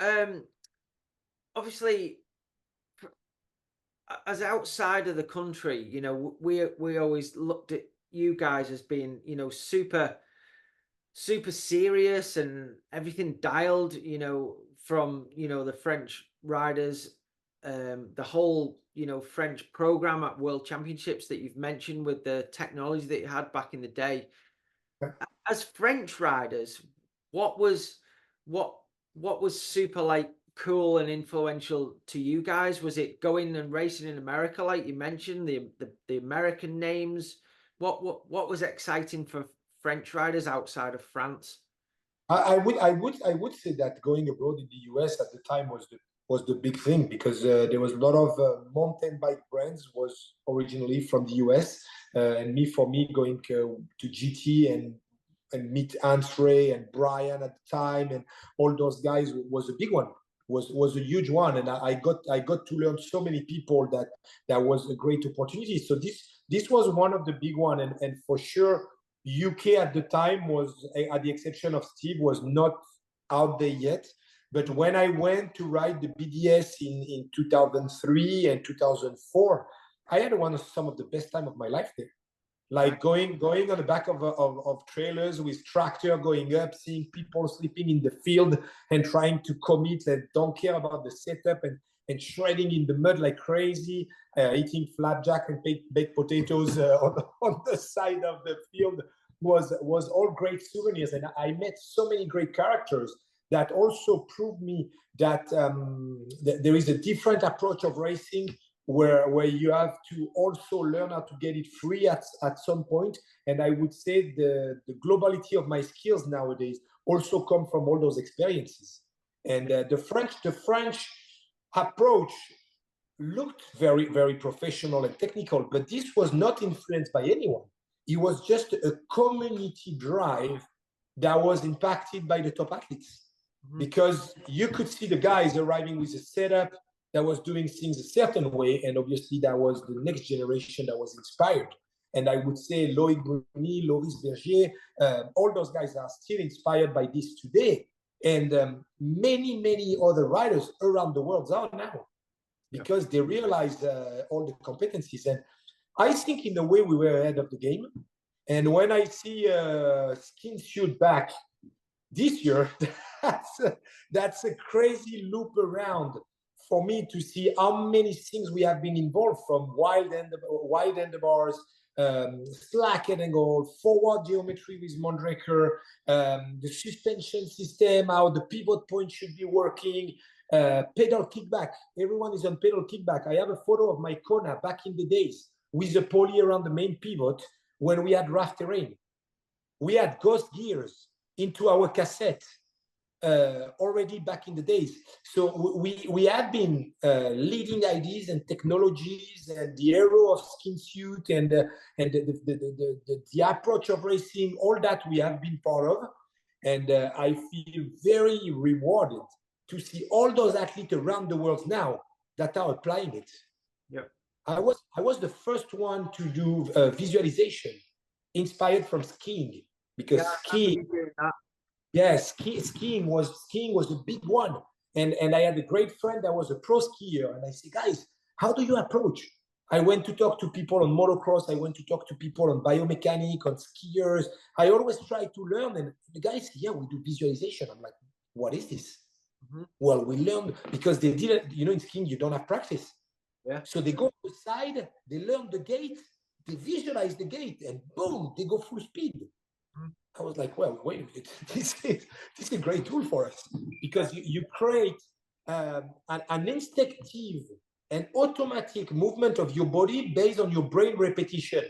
obviously, as outside of the country, you know, we always looked at you guys as being, you know, super serious and everything dialed, you know, from, you know, the French riders, the whole, you know, French program at World Championships that you've mentioned with the technology that you had back in the day. As French riders, what was super like cool and influential to you guys? Was it going and racing in America, like you mentioned, the American names? What was exciting for French riders outside of France? I would say that going abroad in the US at the time was the big thing, because there was a lot of mountain bike brands was originally from the US, and for me going to GT and meet Andre and Brian at the time and all those guys was a big one. Was a huge one, and I got to learn so many people that was a great opportunity. So this was one of the big one, and for sure UK at the time was, at the exception of Steve, was not out there yet. But when I went to ride the BDS in 2003 and 2004, I had some of the best time of my life there. Like going on the back of trailers with tractor going up, seeing people sleeping in the field and trying to commit and don't care about the setup and shredding in the mud like crazy, eating flapjack and baked potatoes on the side of the field was all great souvenirs. And I met so many great characters that also proved me that there is a different approach of racing where you have to also learn how to get it free at some point. And I would say the globality of my skills nowadays also come from all those experiences. And the French approach looked very, very professional and technical, but this was not influenced by anyone. It was just a community drive that was impacted by the top athletes. Because you could see the guys arriving with a setup that was doing things a certain way, and obviously that was the next generation that was inspired. And I would say Loïc Bruni, Loris Bergier, all those guys are still inspired by this today. And many other riders around the world are now, because they realized all the competencies. And I think in a way we were ahead of the game. And when I see skin suit back this year, that's a crazy loop around for me to see how many things we have been involved, from wide handlebars, slack and angle, forward geometry with Mondraker, the suspension system, how the pivot point should be working, pedal kickback. Everyone is on pedal kickback. I have a photo of my Kona back in the days with a pulley around the main pivot when we had rough terrain. We had ghost gears into our cassette already back in the days. So we have been leading ideas and technologies and the era of skin suit and the approach of racing, all that we have been part of. And I feel very rewarded to see all those athletes around the world now that are applying it. Yep. I was the first one to do visualization inspired from skiing, because skiing was a big one. And I had a great friend that was a pro skier, and I said, guys, how do you approach? I went to talk to people on motocross. I went to talk to people on biomechanic, on skiers. I always try to learn. And the guys, yeah, we do visualization. I'm like, what is this? Mm-hmm. Well, we learned, because they didn't, in skiing, you don't have practice. Yeah. So they go to the side, they learn the gate, they visualize the gate, and boom, they go full speed. Mm-hmm. I was like, well, wait a minute, this is a great tool for us, because you create an instinctive and automatic movement of your body based on your brain repetition.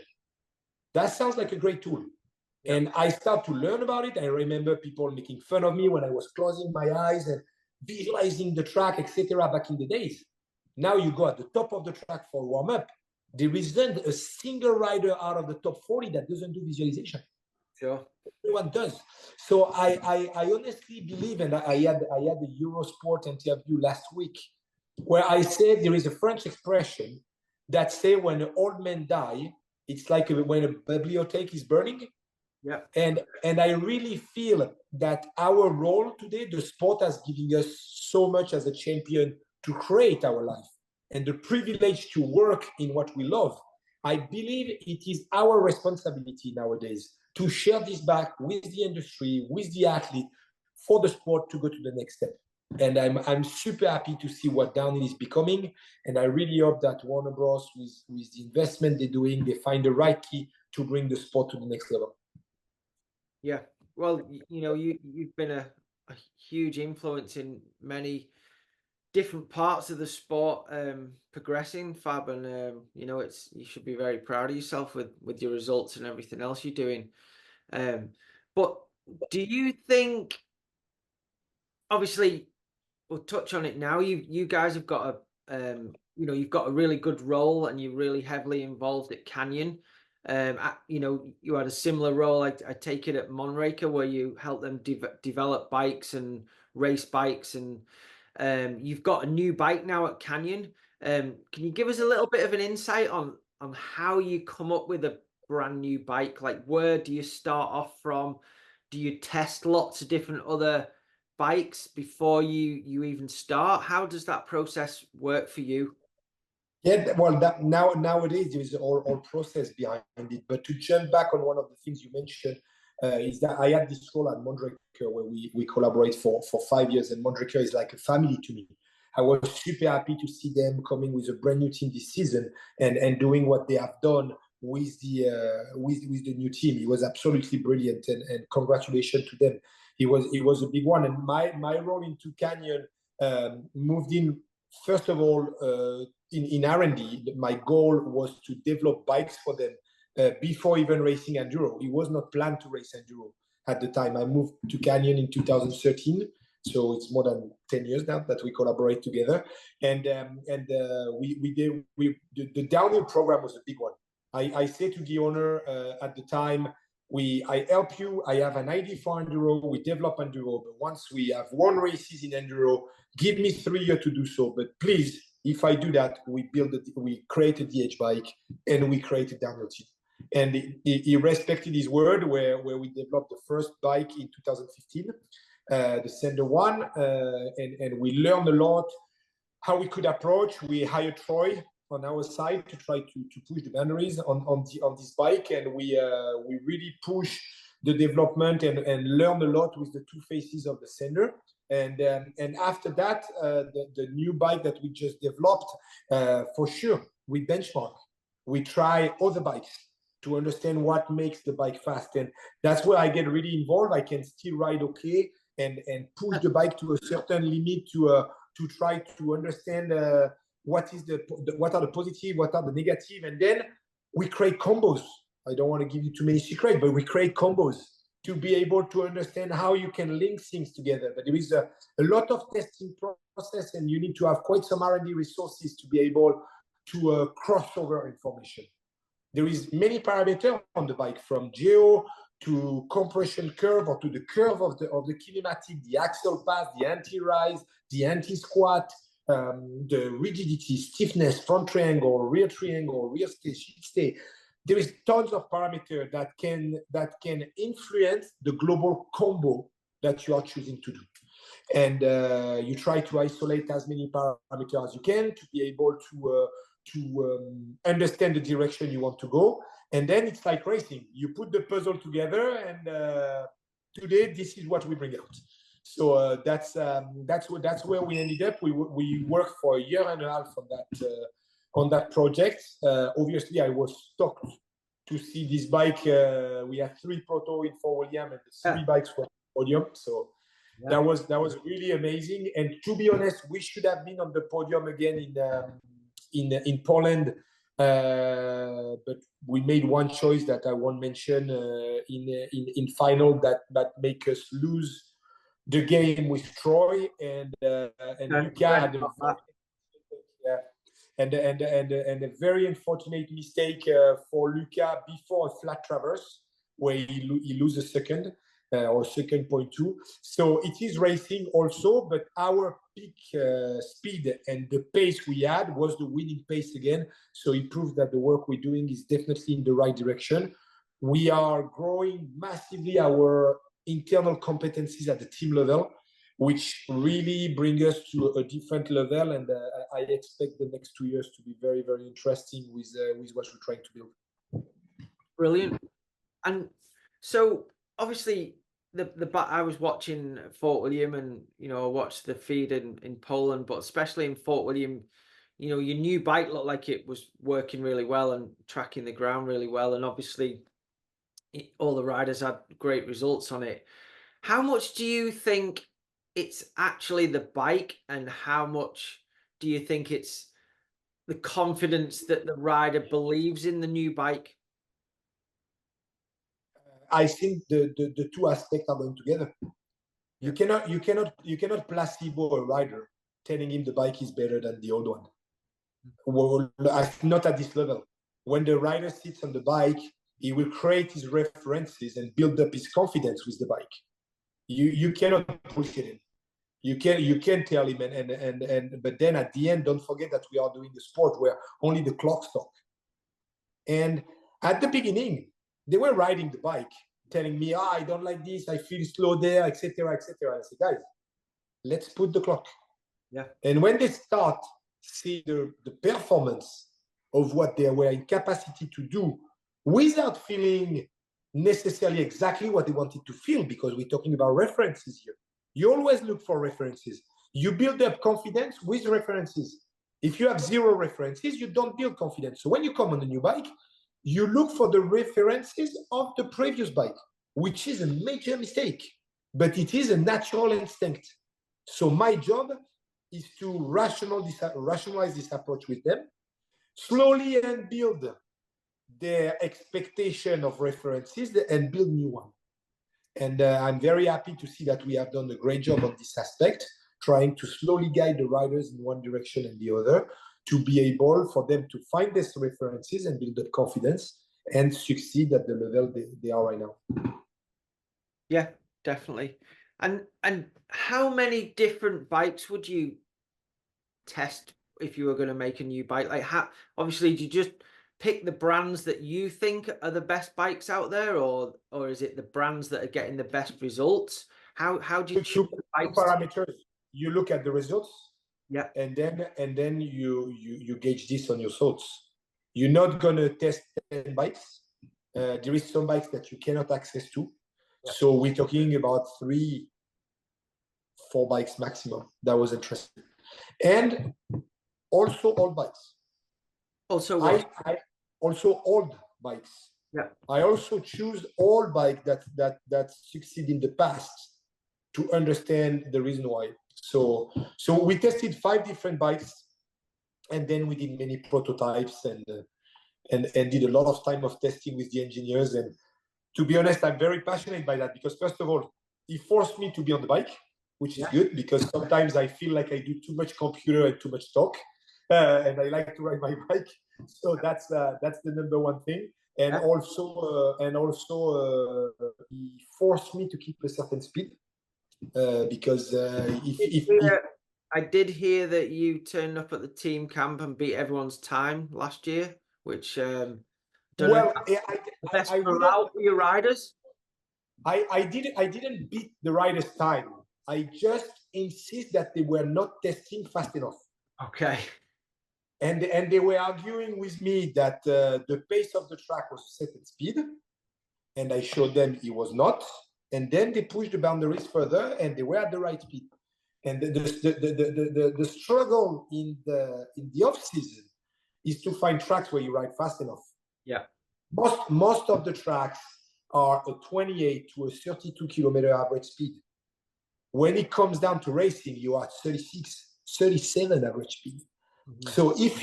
That sounds like a great tool. Yeah. And I start to learn about it. I remember people making fun of me when I was closing my eyes and visualizing the track, etc. back in the days. Now you go at the top of the track for warm-up. There isn't a single rider out of the top 40 that doesn't do visualization. Sure. Everyone does. So I honestly believe, and I had a Eurosport interview last week where I said there is a French expression that say when an old man die, it's like when a bibliothèque is burning. Yeah. And I really feel that our role today, the sport has given us so much as a champion to create our life and the privilege to work in what we love. I believe it is our responsibility nowadays to share this back with the industry, with the athlete, for the sport to go to the next step. And I'm super happy to see what downhill is becoming. And I really hope that Warner Bros, with the investment they're doing, they find the right key to bring the sport to the next level. Yeah, well, you've been a huge influence in many different parts of the sport progressing, Fab, and you should be very proud of yourself with your results and everything else you're doing. But do you think, obviously, we'll touch on it now, you guys have got you've got a really good role and you're really heavily involved at Canyon. You had a similar role, I take it, at Mondraker, where you helped them develop bikes and race bikes, and you've got a new bike now at Canyon. Can you give us a little bit of an insight on how you come up with a brand new bike? Like, where do you start off from? Do you test lots of different other bikes before you even start? How does that process work for you? Yeah, well, nowadays there is all process behind it. But to jump back on one of the things you mentioned, is that I had this role at Mondraker where we collaborate for 5 years, and Mondraker is like a family to me. I was super happy to see them coming with a brand new team this season and doing what they have done with the new team. It was absolutely brilliant, and congratulations to them. It was a big one, and my role into Canyon moved in, first of all, in R&D. My goal was to develop bikes for them before even racing enduro. It was not planned to race enduro at the time. I moved to Canyon in 2013, so it's more than 10 years now that we collaborate together. And the downhill program was a big one. I said to the owner at the time, I help you. I have an idea for enduro. We develop enduro, but once we have won races in enduro, give me 3 years to do so. But please, if I do that, we create a DH bike and we create a downhill team. And he respected his word, where we developed the first bike in 2015, the Sender One, and we learned a lot how we could approach. We hired Troy on our side to try to push the boundaries on this bike, and we really push the development and learn a lot with the two faces of the sender. And after that, the new bike that we just developed, for sure, we benchmark. We try other bikes to understand what makes the bike fast. And that's where I get really involved. I can still ride okay and push the bike to a certain limit to try to understand what are the positive, what are the negative. And then we create combos. I don't want to give you too many secrets, but we create combos to be able to understand how you can link things together. But there is a lot of testing process, and you need to have quite some R&D resources to be able to cross over information. There is many parameters on the bike, from geo to compression curve, or to the curve of the kinematic, the axle path, the anti-rise, the anti-squat, the rigidity, stiffness, front triangle, rear stay, sheet stay. There is tons of parameters that can influence the global combo that you are choosing to do. And you try to isolate as many parameters as you can to be able to understand the direction you want to go. And then it's like racing. You put the puzzle together, and today this is what we bring out. So that's where we ended up. We worked for a year and a half on that project. Obviously, I was stoked to see this bike. We had 3 proto in for William, and 3 bikes for podium. So that was really amazing. And to be honest, we should have been on the podium again in Poland, but we made one choice that I won't mention in final that make us lose the game with Troy, and Luca had a very unfortunate mistake for Luca before a flat traverse, where he loses a second or 2.2. So it is racing also, but our peak speed and the pace we had was the winning pace again. So it proves that the work we're doing is definitely in the right direction. We are growing massively our internal competencies at the team level, which really bring us to a different level. And I expect the next 2 years to be very, very interesting with what we're trying to build. Brilliant. And so obviously I was watching Fort William, and I watched the feed in Poland, but especially in Fort William, your new bike looked like it was working really well and tracking the ground really well, and obviously all the riders had great results on it. How much do you think it's actually the bike, and how much do you think it's the confidence that the rider believes in the new bike? I think the two aspects are going together. You cannot placebo a rider telling him the bike is better than the old one. Well, not at this level. When the rider sits on the bike, he will create his references and build up his confidence with the bike. You cannot bullshit him. You can tell him, but then at the end, don't forget that we are doing a sport where only the clocks talk. And at the beginning, they were riding the bike, telling me, I don't like this, I feel slow there, etc., etc. I said, guys, let's put the clock. Yeah. And when they start see the performance of what they were in capacity to do without feeling necessarily exactly what they wanted to feel, because we're talking about references here. You always look for references. You build up confidence with references. If you have 0 references, you don't build confidence. So when you come on a new bike, you look for the references of the previous bike, which is a major mistake, but it is a natural instinct. So my job is to rationalize this approach with them, slowly, and build their expectation of references and build new one. And I'm very happy to see that we have done a great job on this aspect, trying to slowly guide the riders in one direction and the other, to be able for them to find these references and build up confidence and succeed at the level they are right now. Yeah, definitely. And how many different bikes would you test if you were going to make a new bike? Like, how, obviously, do you just pick the brands that you think are the best bikes out there, or is it the brands that are getting the best results? How do you choose two parameters? You look at the results. Yeah. and then you gauge this on your thoughts. You're not gonna test 10 bikes. There is some bikes that you cannot access to. Yeah. So we're talking about 3, 4 bikes maximum. That was interesting. And also old bikes. Also what? I also old bikes. Yeah. I also choose all bike that succeed in the past to understand the reason why. So we tested 5 different bikes, and then we did many prototypes and did a lot of time of testing with the engineers. And to be honest, I'm very passionate by that, because first of all, it forced me to be on the bike, which is good, because sometimes I feel like I do too much computer and too much talk, and I like to ride my bike. So that's the number one thing. And also he forced me to keep a certain speed, because I did hear that you turned up at the team camp and beat everyone's time last year, which don't know the best morale for your riders. I didn't beat the riders' time. I just insist that they were not testing fast enough. Okay. And they were arguing with me that the pace of the track was set at speed, and I showed them it was not. And then they pushed the boundaries further, and they were at the right speed. And the struggle in the off season is to find tracks where you ride fast enough. Yeah. Most of the tracks are a 28 to a 32 kilometer average speed. When it comes down to racing, you are 36, 37 average speed. Mm-hmm. So if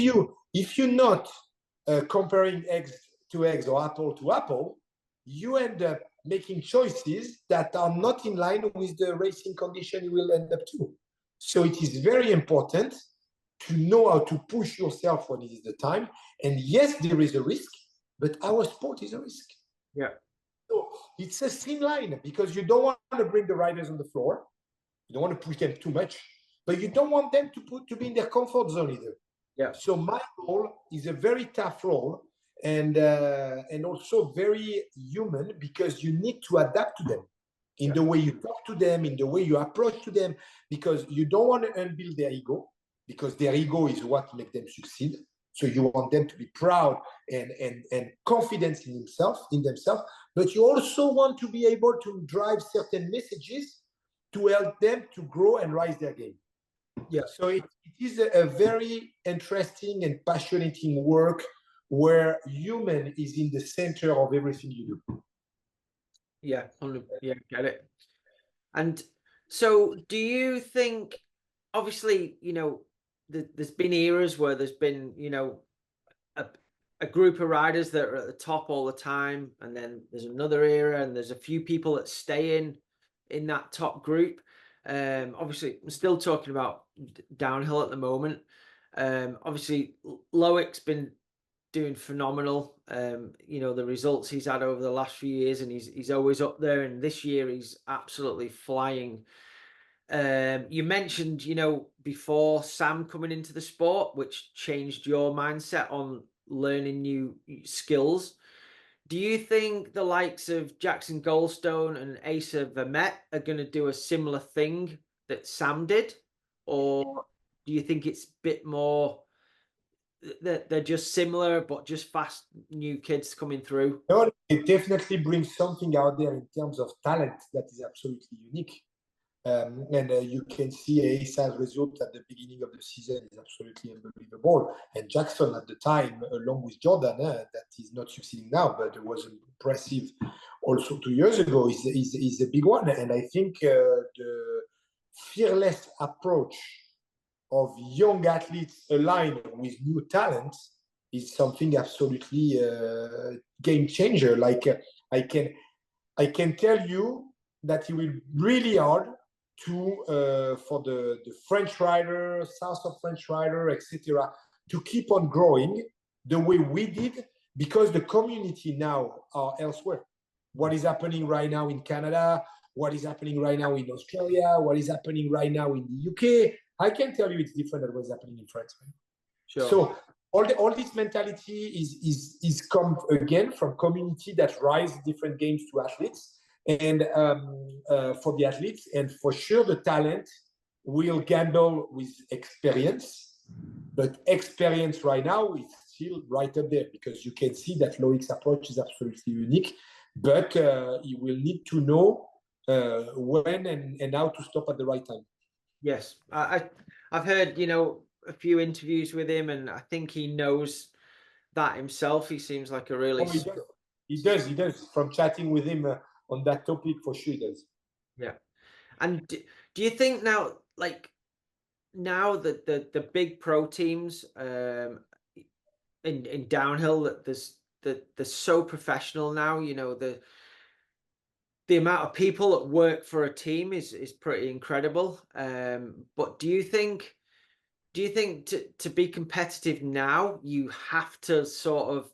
you're not comparing eggs to eggs or apple to apple, you end up making choices that are not in line with the racing condition you will end up to. So it is very important to know how to push yourself when it is the time. And yes, there is a risk, but our sport is a risk. Yeah. So it's a thin line, because you don't want to bring the riders on the floor. You don't want to push them too much, but you don't want them to be in their comfort zone either. Yeah. So my role is a very tough role, and also very human, because you need to adapt to them in the way you talk to them, in the way you approach to them, because you don't want to unbuild their ego, because their ego is what makes them succeed. So you want them to be proud and confident in themselves, but you also want to be able to drive certain messages to help them to grow and rise their game. Yeah. So it is a very interesting and passionate work, where human is in the center of everything you do. Yeah, get it. And so do you think, obviously, there's been eras where there's been, a group of riders that are at the top all the time, and then there's another era, and there's a few people that stay in that top group. Obviously, I'm still talking about downhill at the moment. Obviously, Loic's been doing phenomenal. The results he's had over the last few years, and he's always up there. And this year, he's absolutely flying. You mentioned, before Sam coming into the sport, which changed your mindset on learning new skills. Do you think the likes of Jackson Goldstone and Asa Vermette are going to do a similar thing that Sam did? Or do you think it's a bit more that they're just similar, but just fast new kids coming through? No, it definitely brings something out there in terms of talent that is absolutely unique. And you can see Asa's result at the beginning of the season is absolutely unbelievable. And Jackson at the time, along with Jordan, that is not succeeding now, but it was impressive also 2 years ago, is a big one. And I think the fearless approach of young athletes aligned with new talent is something absolutely game changer. Like I can tell you that it will be really hard for the French rider, south of French rider, etc., to keep on growing the way we did, because the community now are elsewhere. What is happening right now in Canada, what is happening right now in Australia, what is happening right now in the UK, I can tell you it's different than what's happening in France. Sure. So all this mentality is come again from community that rise different games to athletes, and for the athletes, and for sure the talent will gamble with experience, but experience right now is still right up there, because you can see that Loic's approach is absolutely unique, but he will need to know when and how to stop at the right time. Yes, I've heard, you know, a few interviews with him, and I think he knows that himself. He seems like a really he does. From chatting with him on that topic, for sure he does. Yeah. And do you think now, like now that the big pro teams in downhill, that they're so professional now, you know, the amount of people that work for a team is pretty incredible. But do you think to be competitive now, you have to sort of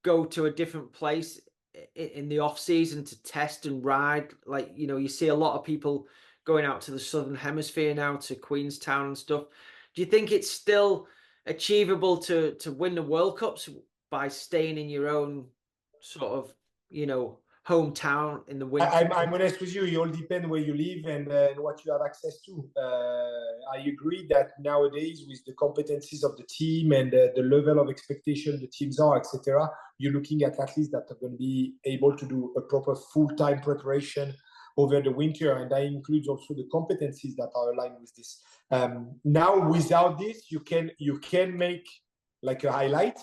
go to a different place in the off season to test and ride? Like, you know, you see a lot of people going out to the Southern Hemisphere now, to Queenstown and stuff. Do you think it's still achievable to win the World Cups by staying in your own sort of, you know, hometown in the winter? I'm honest with you. It all depends where you live and what you have access to. I agree that nowadays, with the competencies of the team and the level of expectation the teams are, etc., you're looking at athletes that are going to be able to do a proper full-time preparation over the winter, and that includes also the competencies that are aligned with this. Now, without this, you can make like a highlight,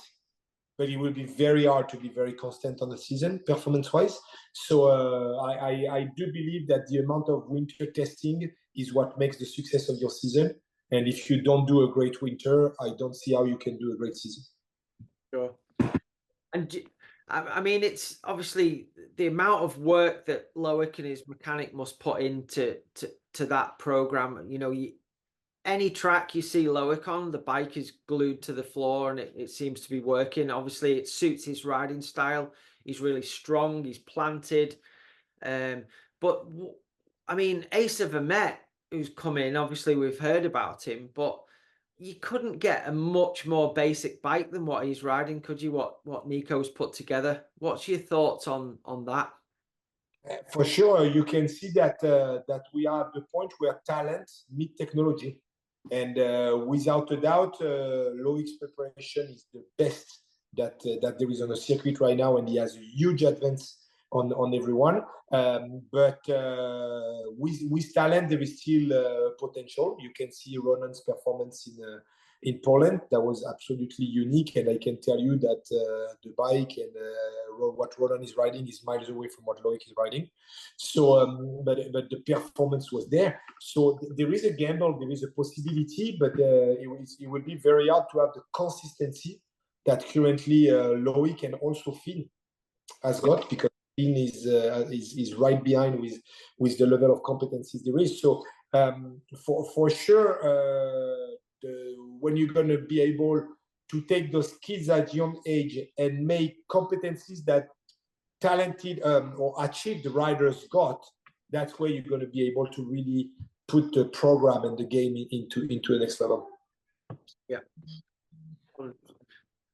but it will be very hard to be very constant on the season performance-wise. So I do believe that the amount of winter testing is what makes the success of your season. And if you don't do a great winter, I don't see how you can do a great season. Sure. And I mean, it's obviously the amount of work that Loic and his mechanic must put into that program. You know, any track you see Loic on, the bike is glued to the floor, and it seems to be working. Obviously, it suits his riding style. He's really strong. He's planted. But I mean, Asa Vermette, who's come in, obviously we've heard about him, but you couldn't get a much more basic bike than what he's riding, could you? What Nico's put together. What's your thoughts on that? For sure, you can see that that we are at the point where talent meet technology, and without a doubt, Loic's preparation is the best that there is on the circuit right now, and he has a huge advance on everyone. But with talent, there is still potential. You can see Ronan's performance in Poland. That was absolutely unique, and I can tell you that the bike and what Ronan is riding is miles away from what Loic is riding. So, but the performance was there. So there is a gamble, there is a possibility, but it will be very hard to have the consistency that currently Loic and also Finn has got, because Finn is right behind with the level of competencies there is. So for sure, when you're going to be able to take those kids at young age and make competencies that talented or achieved riders got, that's where you're going to be able to really put the program and the game into the next level. Yeah,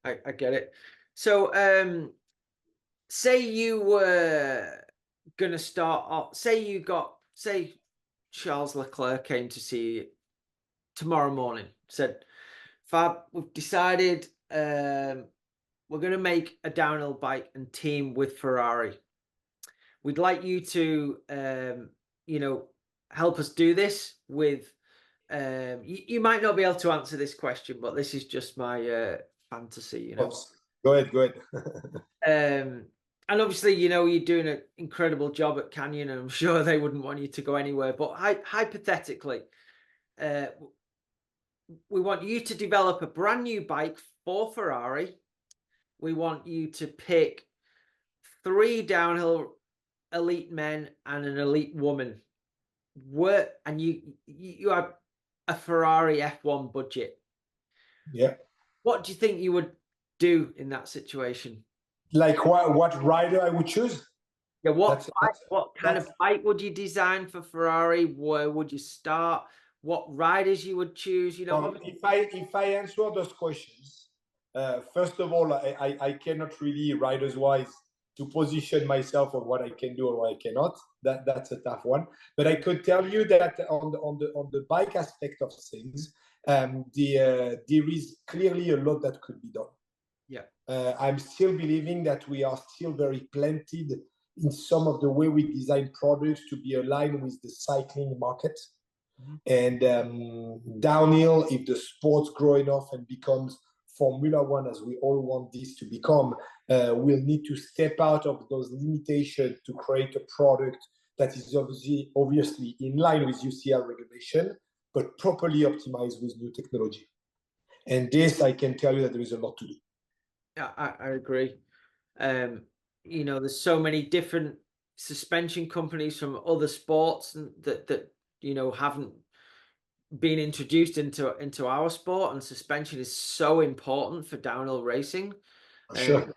I get it. So say you were going to start off, say Charles Leclerc came to see you tomorrow morning, said, Fab, we've decided we're going to make a downhill bike and team with Ferrari. We'd like you to, you know, help us do this with, you might not be able to answer this question, but this is just my fantasy, you know. Go ahead. And obviously, you know, you're doing an incredible job at Canyon, and I'm sure they wouldn't want you to go anywhere. But hypothetically, we want you to develop a brand new bike for Ferrari. We want you to pick 3 downhill elite men and an elite woman. And you have a Ferrari F1 budget. Yeah. What do you think you would do in that situation? Like what rider I would choose? Yeah, what kind of bike would you design for Ferrari? Where would you start? What riders you would choose? You know, if I answer those questions, first of all, I cannot really riders wise to position myself on what I can do or what I cannot. That's a tough one. But I could tell you that on the bike aspect of things, there is clearly a lot that could be done. Yeah. I'm still believing that we are still very planted in some of the way we design products to be aligned with the cycling market. And downhill, if the sport's grow enough and becomes Formula One, as we all want this to become, we'll need to step out of those limitations to create a product that is obviously in line with UCI regulation, but properly optimized with new technology. And this, I can tell you that there is a lot to do. Yeah, I agree. You know, there's so many different suspension companies from other sports that you know haven't been introduced into our sport, and suspension is so important for downhill racing. Sure.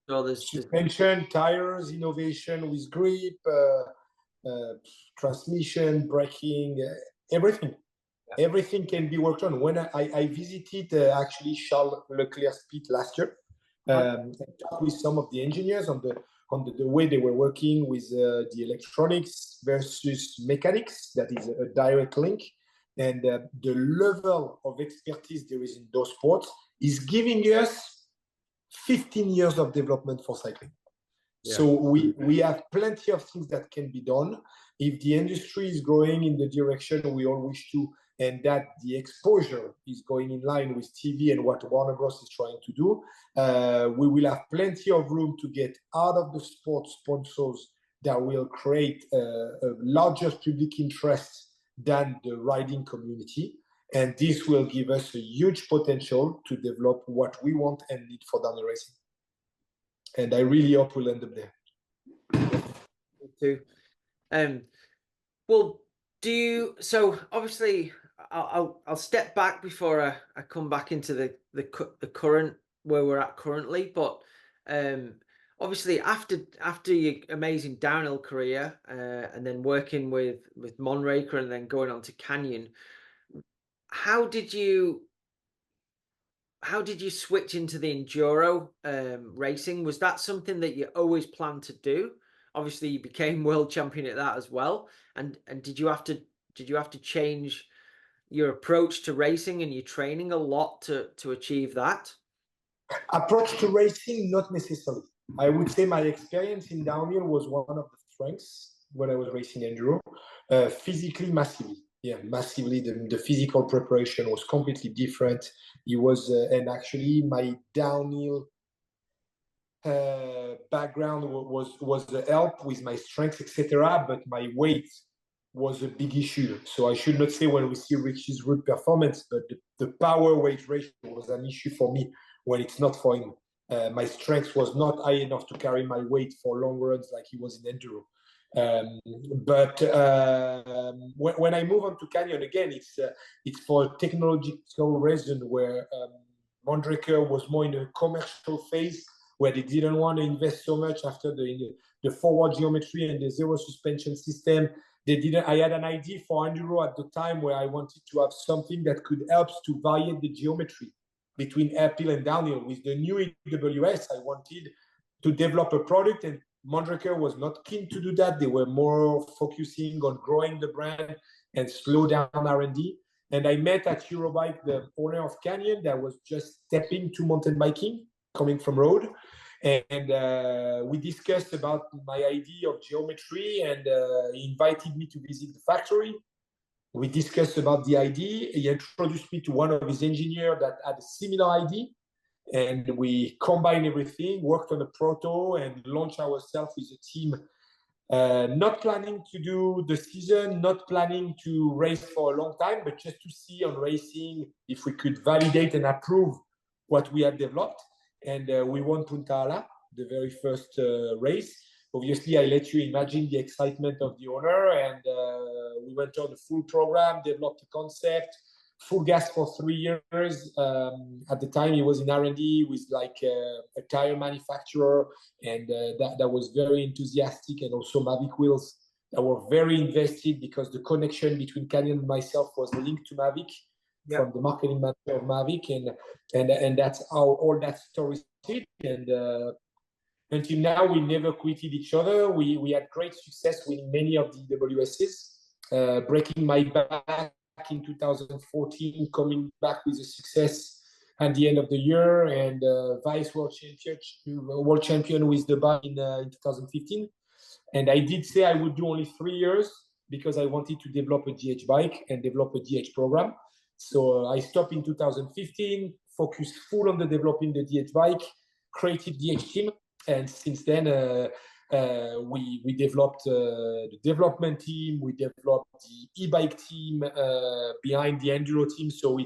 So there's suspension, tires, innovation with grip, transmission, braking, everything. Yeah. Everything can be worked on. When I visited actually Charles Leclerc's pit last year, and talked with some of the engineers on the way they were working with the electronics versus mechanics. That is a direct link. And the level of expertise there is in those sports is giving us 15 years of development for cycling. Yeah. So we have plenty of things that can be done. If the industry is growing in the direction we all wish to, and that the exposure is going in line with TV and what Warner Bros. Is trying to do, we will have plenty of room to get out of the sports sponsors that will create a larger public interest than the riding community. And this will give us a huge potential to develop what we want and need for downhill racing. And I really hope we'll end up there. Me too. Well, so obviously I'll step back before I come back into the current where we're at currently, but obviously after your amazing downhill career and then working with Monraker and then going on to Canyon, how did you switch into the enduro racing? Was that something that you always planned to do? Obviously you became world champion at that as well, and did you have to change your approach to racing and your training a lot to achieve that? Approach to racing, not necessarily. I would say my experience in downhill was one of the strengths when I was racing enduro. Physically, massively. Yeah, massively. The physical preparation was completely different. It was, and actually my downhill background was the help with my strength, etc. But my weight was a big issue. So I should not say when we see Richie's route performance, but the power weight ratio was an issue for me when it's not for him. My strength was not high enough to carry my weight for long runs like he was in enduro. But when I move on to Canyon again, it's for a technological reason where Mondraker was more in a commercial phase where they didn't want to invest so much after the forward geometry and the zero suspension system. I had an idea for enduro at the time where I wanted to have something that could help to vary the geometry between uphill and downhill. With the new EWS, I wanted to develop a product, and Mondraker was not keen to do that. They were more focusing on growing the brand and slow down R&D. And I met at Eurobike the owner of Canyon that was just stepping to mountain biking, coming from road. And we discussed about my idea of geometry, and he invited me to visit the factory. We discussed about the idea. He introduced me to one of his engineers that had a similar idea. And we combined everything, worked on a proto, and launched ourselves with a team. Not planning to do the season, not planning to race for a long time, but just to see on racing if we could validate and approve what we had developed. And we won Punta Ala, the very first race. Obviously, I let you imagine the excitement of the owner, and we went on the full program, developed a concept, full gas for 3 years. At the time, he was in R&D with like a tire manufacturer, and that was very enthusiastic, and also Mavic wheels that were very invested because the connection between Canyon and myself was linked to Mavic. Yep. From the marketing manager of Mavic, and that's how all that story started. And Until now, we never quitted each other. We had great success winning many of the WSs, breaking my back in 2014, coming back with a success at the end of the year, and vice world champion with the bike in 2015. And I did say I would do only 3 years because I wanted to develop a GH bike and develop a DH program. So I stopped in 2015, focused full on the developing the DH bike, created DH team. And since then, we developed the development team, we developed the e-bike team behind the enduro team. So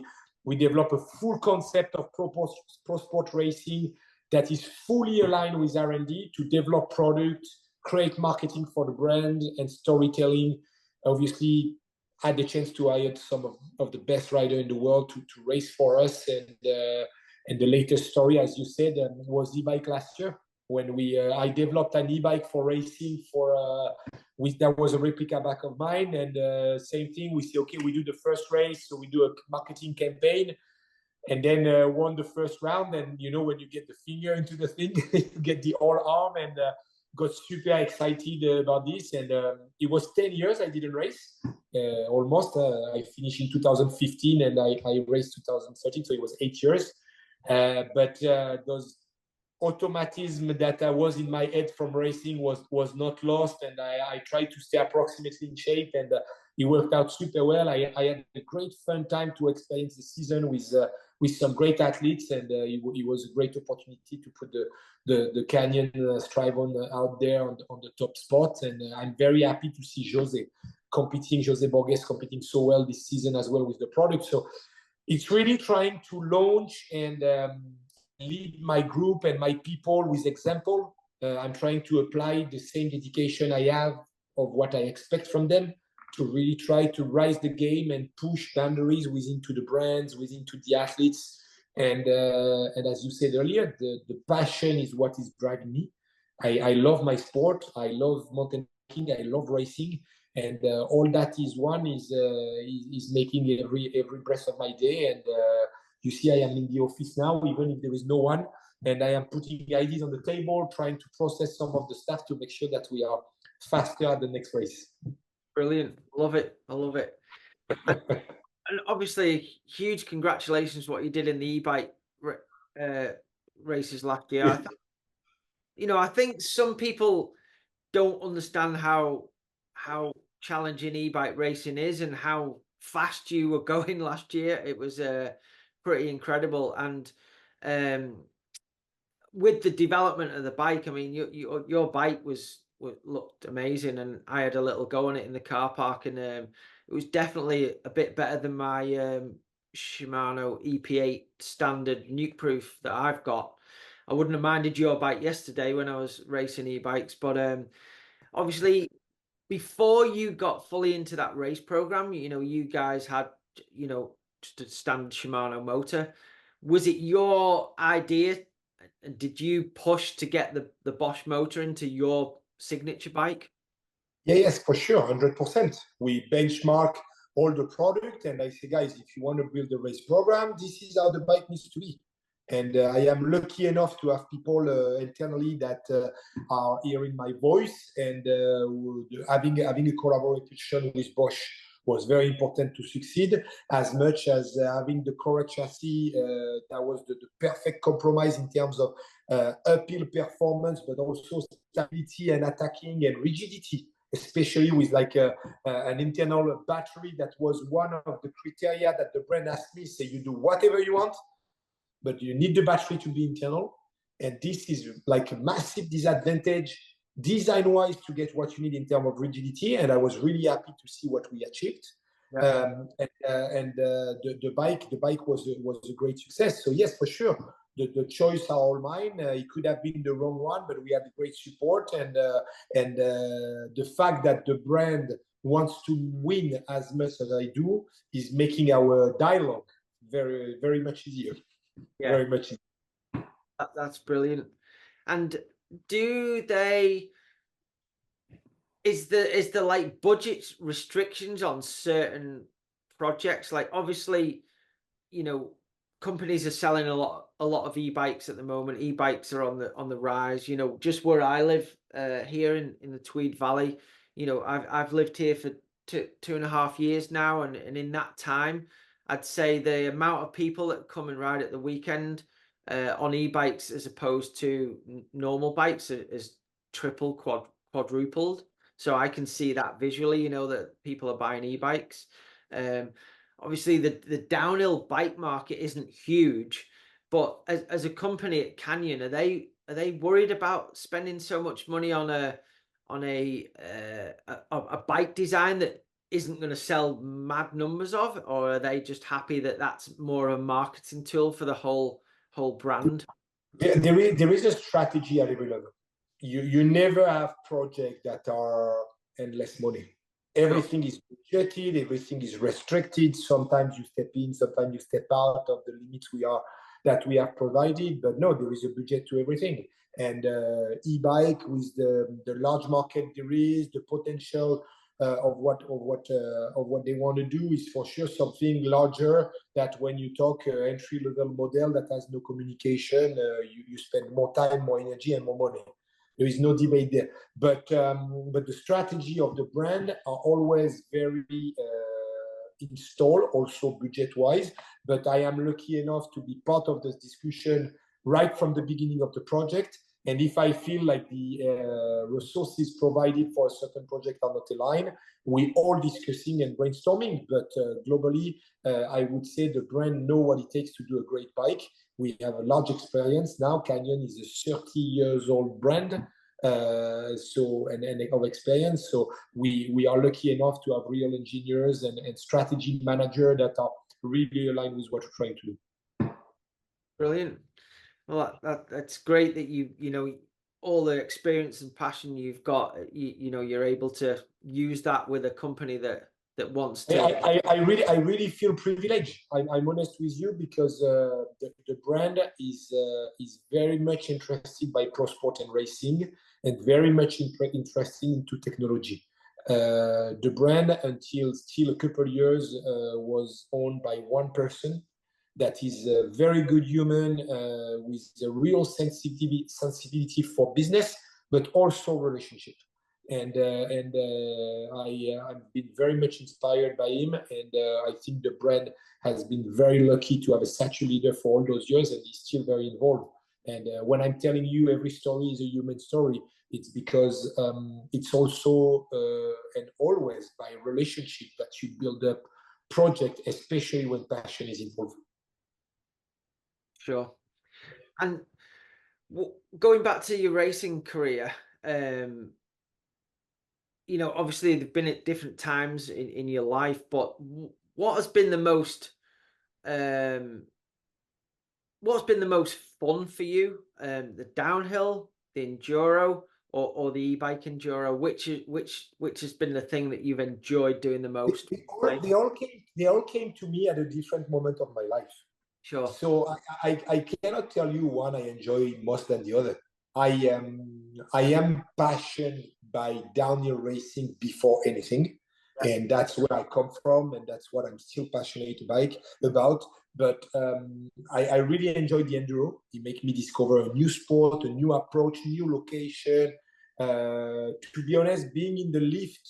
we developed a full concept of pro sport racing that is fully aligned with R&D to develop product, create marketing for the brand and storytelling. Obviously, had the chance to hire some of the best riders in the world to race for us. And the latest story, as you said, was e-bike last year when I developed an e-bike for racing that was a replica bike of mine. And same thing, we say, okay, we do the first race, so we do a marketing campaign, and then won the first round. And when you get the finger into the thing, you get the whole arm, and got super excited about this. And it was 10 years I didn't race, almost. I finished in 2015 and I raced 2013, so it was 8 years. But those automatism that was in my head from racing was not lost, and I tried to stay approximately in shape, and it worked out super well. I had a great fun time to experience the season with some great athletes, and it was a great opportunity to put the Canyon Strivon out there on the top spot. And I'm very happy to see Jose Borges competing so well this season as well with the product. So it's really trying to launch and lead my group and my people with example. I'm trying to apply the same dedication I have of what I expect from them to really try to rise the game and push boundaries within to the brands, within to the athletes. And as you said earlier, the passion is what is driving me. I love my sport. I love mountain biking. I love racing. And all that is making every breath of my day. And you see, I am in the office now, even if there is no one. And I am putting ideas on the table, trying to process some of the stuff to make sure that we are faster at the next race. Brilliant. Love it. I love it. And obviously, huge congratulations what you did in the e-bike races last year. I think some people don't understand how challenging e-bike racing is and how fast you were going last year. It was pretty incredible. And with the development of the bike, I mean, your bike looked amazing, and I had a little go on it in the car park, and it was definitely a bit better than my Shimano EP8 standard nuke proof that I've got. I wouldn't have minded your bike yesterday when I was racing e-bikes, but obviously before you got fully into that race program, you guys had just a standard Shimano motor. Was it your idea, and did you push to get the Bosch motor into your signature bike? Yes, for sure, 100%. We benchmark all the product, and I say, guys, if you want to build a race program, this is how the bike needs to be. And I am lucky enough to have people internally that are hearing my voice, and having a collaboration with Bosch was very important to succeed, as much as having the correct chassis. That was the perfect compromise in terms of uphill performance, but also stability and attacking and rigidity, especially with an internal battery. That was one of the criteria that the brand asked me. Say, you do whatever you want, but you need the battery to be internal. And this is like a massive disadvantage design-wise to get what you need in terms of rigidity. And I was really happy to see what we achieved. Yeah. The bike was a great success. So yes, for sure, the choice are all mine. It could have been the wrong one, but we had great support. And the fact that the brand wants to win as much as I do is making our dialogue very, very much easier. Yeah. Very much easier. That's brilliant. And is there like budget restrictions on certain projects? Like, obviously, companies are selling a lot of e-bikes at the moment. E-bikes are on the rise. You know, just where I live here in the Tweed Valley, you know, I've lived here for 2.5 years now, and in that time, I'd say the amount of people that come and ride at the weekend on e-bikes as opposed to normal bikes is quadrupled. So I can see that visually, you know, that people are buying e-bikes. Obviously the downhill bike market isn't huge, but as a company at Canyon, are they worried about spending so much money on a bike design that isn't going to sell mad numbers of, or are they just happy that that's more of a marketing tool for the whole brand? There is a strategy at every level. You never have projects that are endless money. Everything is budgeted, everything is restricted. Sometimes you step in, sometimes you step out of the limits that we have provided. But no, there is a budget to everything. And e-bike, with the large market there is, the potential of what they want to do, is for sure something larger. That when you talk entry level model that has no communication, you spend more time, more energy, and more money. There is no debate there. But the strategy of the brand are always very installed, also budget-wise. But I am lucky enough to be part of this discussion right from the beginning of the project. And if I feel like the resources provided for a certain project are not aligned, we all discussing and brainstorming. But globally, I would say the brand know what it takes to do a great bike. We have a large experience now. Canyon is a 30 years old brand, and of experience. So we are lucky enough to have real engineers and strategy manager that are really aligned with what we're trying to do. Brilliant. Well, that's great that you know, all the experience and passion you've got, you know, you're able to use that with a company that wants to. I really feel privileged. I'm honest with you, because the brand is very much interested by pro sport and racing, and very much interested into technology. The brand, until still a couple of years, was owned by one person that is a very good human, with a real sensibility for business, but also relationship. And I've been very much inspired by him, and I think the brand has been very lucky to have a such a leader for all those years, and he's still very involved. And when I'm telling you every story is a human story, it's because it's also and always by relationship that you build up project, especially when passion is involved. Sure. And going back to your racing career, you know, obviously they've been at different times in your life, but what has been the most fun for you? The downhill, the enduro, or the e-bike enduro? Which has been the thing that you've enjoyed doing the most? They all came to me at a different moment of my life. Sure. So I cannot tell you one I enjoy most than the other. I am passionate by downhill racing before anything, and that's where I come from, and that's what I'm still passionate about. But I really enjoy the enduro. It makes me discover a new sport, a new approach, new location. To be honest, being in the lift,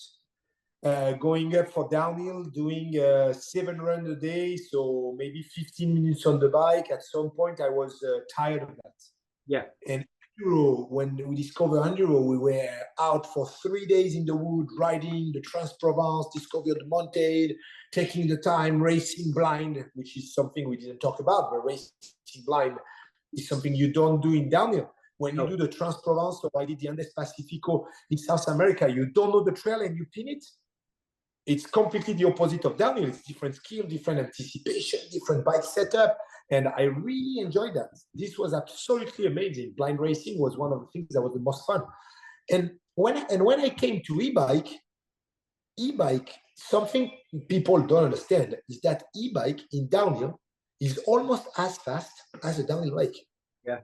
going up for downhill, doing 7 runs a day, so maybe 15 minutes on the bike. At some point, I was tired of that. Yeah. And enduro, when we discovered enduro, we were out for 3 days in the wood, riding the Trans-Provence, discovered the mountain, taking the time, racing blind, which is something we didn't talk about, but racing blind is something you don't do in downhill. When you do the Trans-Provence, or I did the Andes Pacifico in South America, you don't know the trail and you pin it. It's completely the opposite of downhill. It's different skill, different anticipation, different bike setup. And I really enjoyed that. This was absolutely amazing. Blind racing was one of the things that was the most fun. And when I came to e-bike, something people don't understand is that e-bike in downhill is almost as fast as a downhill bike. Yeah.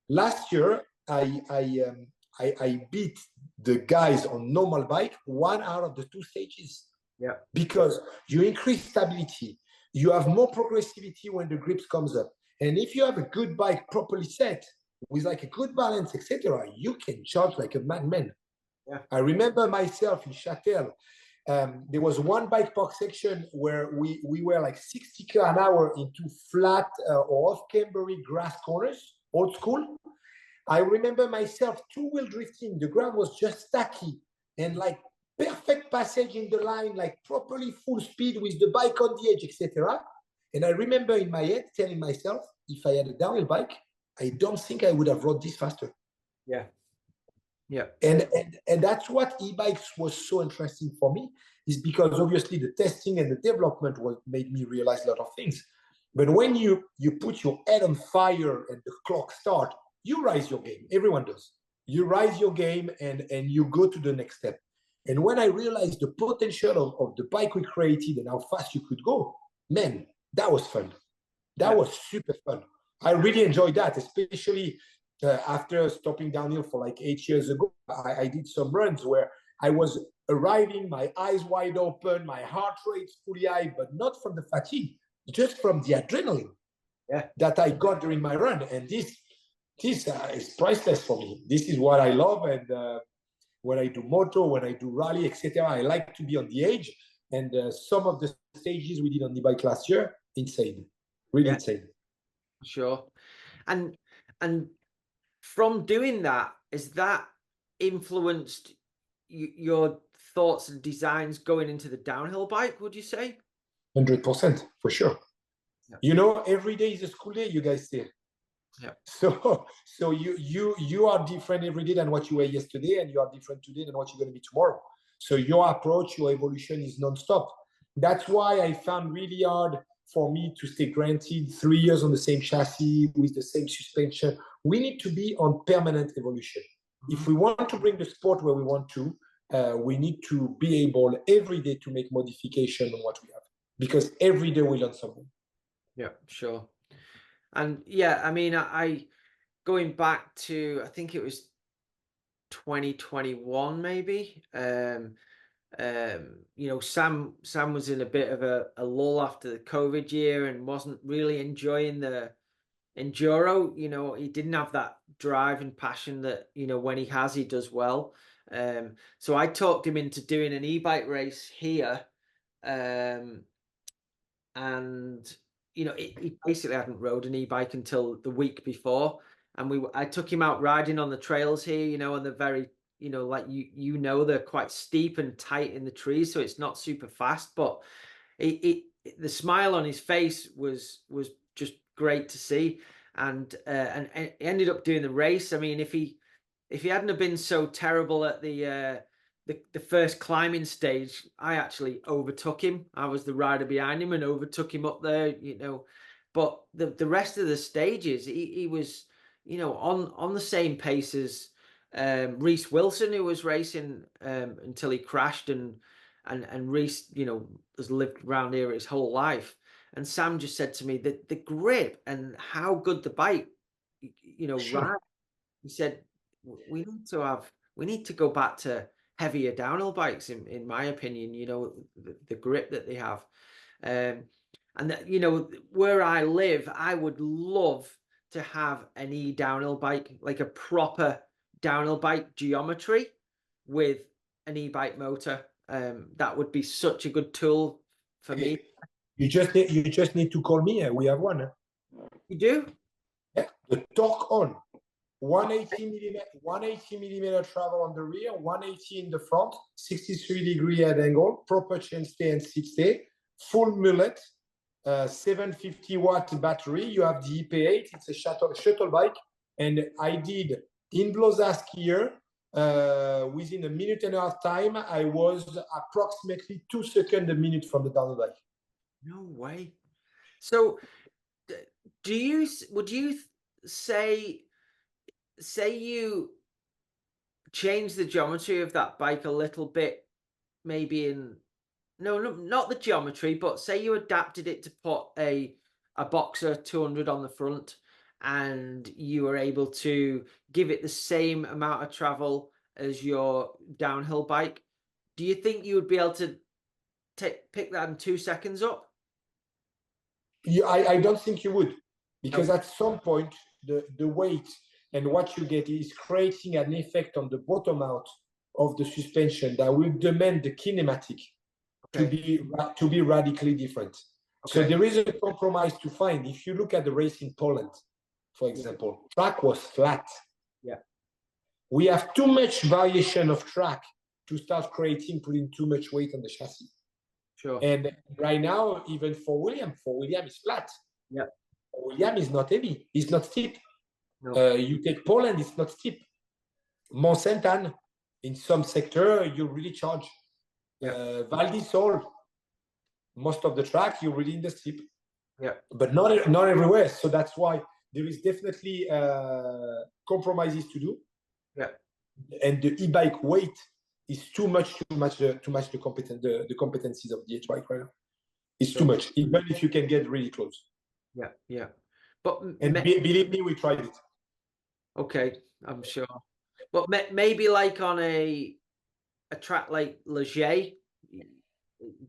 Last year, I beat the guys on normal bike 1 out of the 2 stages. Yeah. Because you increase stability, You have more progressivity when the grips comes up. And if you have a good bike properly set with like a good balance, etc., you can charge like a madman. Yeah. I remember myself in Châtel, there was one bike park section where we were like 60 km an hour into flat or off cambery grass corners, old school. I remember myself two-wheel drifting. The ground was just tacky and like perfect passage in the line, like properly full speed with the bike on the edge, etc. And I remember in my head telling myself, if I had a downhill bike, I don't think I would have rode this faster. Yeah. Yeah. And that's what e-bikes was so interesting for me, is because obviously the testing and the development was made me realize a lot of things. But when you put your head on fire and the clock start, you rise your game. Everyone does. You rise your game and you go to the next step. And when I realized the potential of the bike we created and how fast you could go, man, that was fun. That was super fun. I really enjoyed that, especially after stopping downhill for like 8 years ago. I did some runs where I was arriving, my eyes wide open, my heart rate fully high, but not from the fatigue, just from the adrenaline that I got during my run. And this is priceless for me. This is what I love. And when I do moto, when I do rally, etc., I like to be on the edge. And some of the stages we did on the bike last year, insane, really insane. Sure. And from doing that, has that influenced your thoughts and designs going into the downhill bike, would you say? 100%, for sure. Yeah. You know, every day is a school day, you guys say. Yeah. So you are different every day than what you were yesterday, and you are different today than what you're going to be tomorrow. So your approach, your evolution is non-stop. That's why I found really hard for me to stay granted 3 years on the same chassis with the same suspension. We need to be on permanent evolution. If we want to bring the sport where we want to, we need to be able every day to make modification on what we have, because every day we learn something. Yeah, sure. And yeah, I mean, I going back to, I think it was 2021 maybe. You know, Sam was in a bit of a lull after the COVID year and wasn't really enjoying the enduro. You know, he didn't have that drive and passion that, you know, when he has, he does well. So I talked him into doing an e-bike race here. And you know, he basically hadn't rode an e-bike until the week before, and I took him out riding on the trails here, you know, and they're very, you know, like you know, they're quite steep and tight in the trees, so it's not super fast, but the smile on his face was just great to see. And he ended up doing the race. I mean, if he hadn't have been so terrible at the first climbing stage, I actually overtook him. I was the rider behind him and overtook him up there, you know. But the rest of the stages, he was, you know, on the same pace as Reese Wilson, who was racing until he crashed, and Reese, you know, has lived around here his whole life. And Sam just said to me that the grip and how good the bike, you know, ride. He said we need to go back to heavier downhill bikes, in my opinion, you know, the grip that they have. And that, you know, where I live, I would love to have an downhill bike, like a proper downhill bike geometry with an e-bike motor. That would be such a good tool for me. You just need to call me. We have one. You do? Yeah, the torque on. 180 millimeter travel on the rear, 180 in the front, 63-degree head angle, proper chainstay and seat stay, full mullet, 750-watt battery. You have the EP8. It's a shuttle bike, and I did in Bloza skier. Within a minute and a half time, I was approximately 2 seconds a minute from the downhill bike. No way. So, would you say you change the geometry of that bike a little bit, maybe no, not the geometry, but say you adapted it to put a Boxer 200 on the front, and you were able to give it the same amount of travel as your downhill bike, do you think you would be able to pick that in 2 seconds up? I don't think you would, because at some point the weight and what you get is creating an effect on the bottom out of the suspension that will demand the kinematic to be radically different. So there is a compromise to find. If you look at the race in Poland, for example, track was flat. Yeah. We have too much variation of track to start putting too much weight on the chassis. Sure. And right now, even for William is flat. Yeah. For William is not heavy. It's not steep. No. You take Poland, it's not steep. Mont Saint-Anne, in some sector, you really charge. Yeah. Val d'Isole, most of the track, you're really in the steep. Yeah. But not everywhere. So that's why there is definitely compromises to do. Yeah. And the e-bike weight is too much the competencies of the H-bike right now. It's too much, even if you can get really close. Yeah, yeah. But believe me, we tried it. Okay, I'm sure. But maybe like on a track like Leger,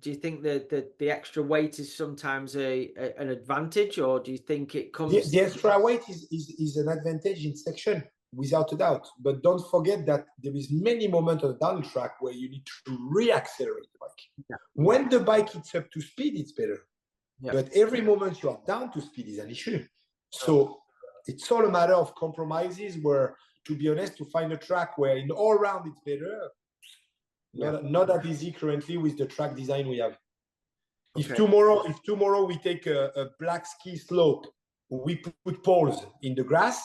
do you think that the extra weight is sometimes an advantage, or do you think it comes? The extra weight is an advantage in section, without a doubt. But don't forget that there is many moments on the down track where you need to re-accelerate the bike. Yeah. When the bike is up to speed, it's better. Yeah. But every moment you are down to speed is an issue. So it's all a matter of compromises where, to be honest, to find a track where in all round it's better, not that easy currently with the track design we have. If tomorrow we take a black ski slope, we put poles in the grass,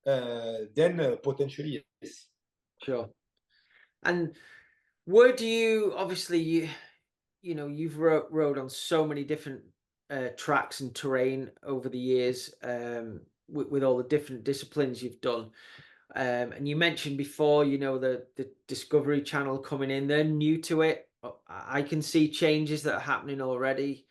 then potentially yes. Sure. And where do you, obviously you've rode on so many different tracks and terrain over the years, with all the different disciplines you've done. And you mentioned before, the Discovery Channel coming in, they're new to it. I can see changes that are happening already.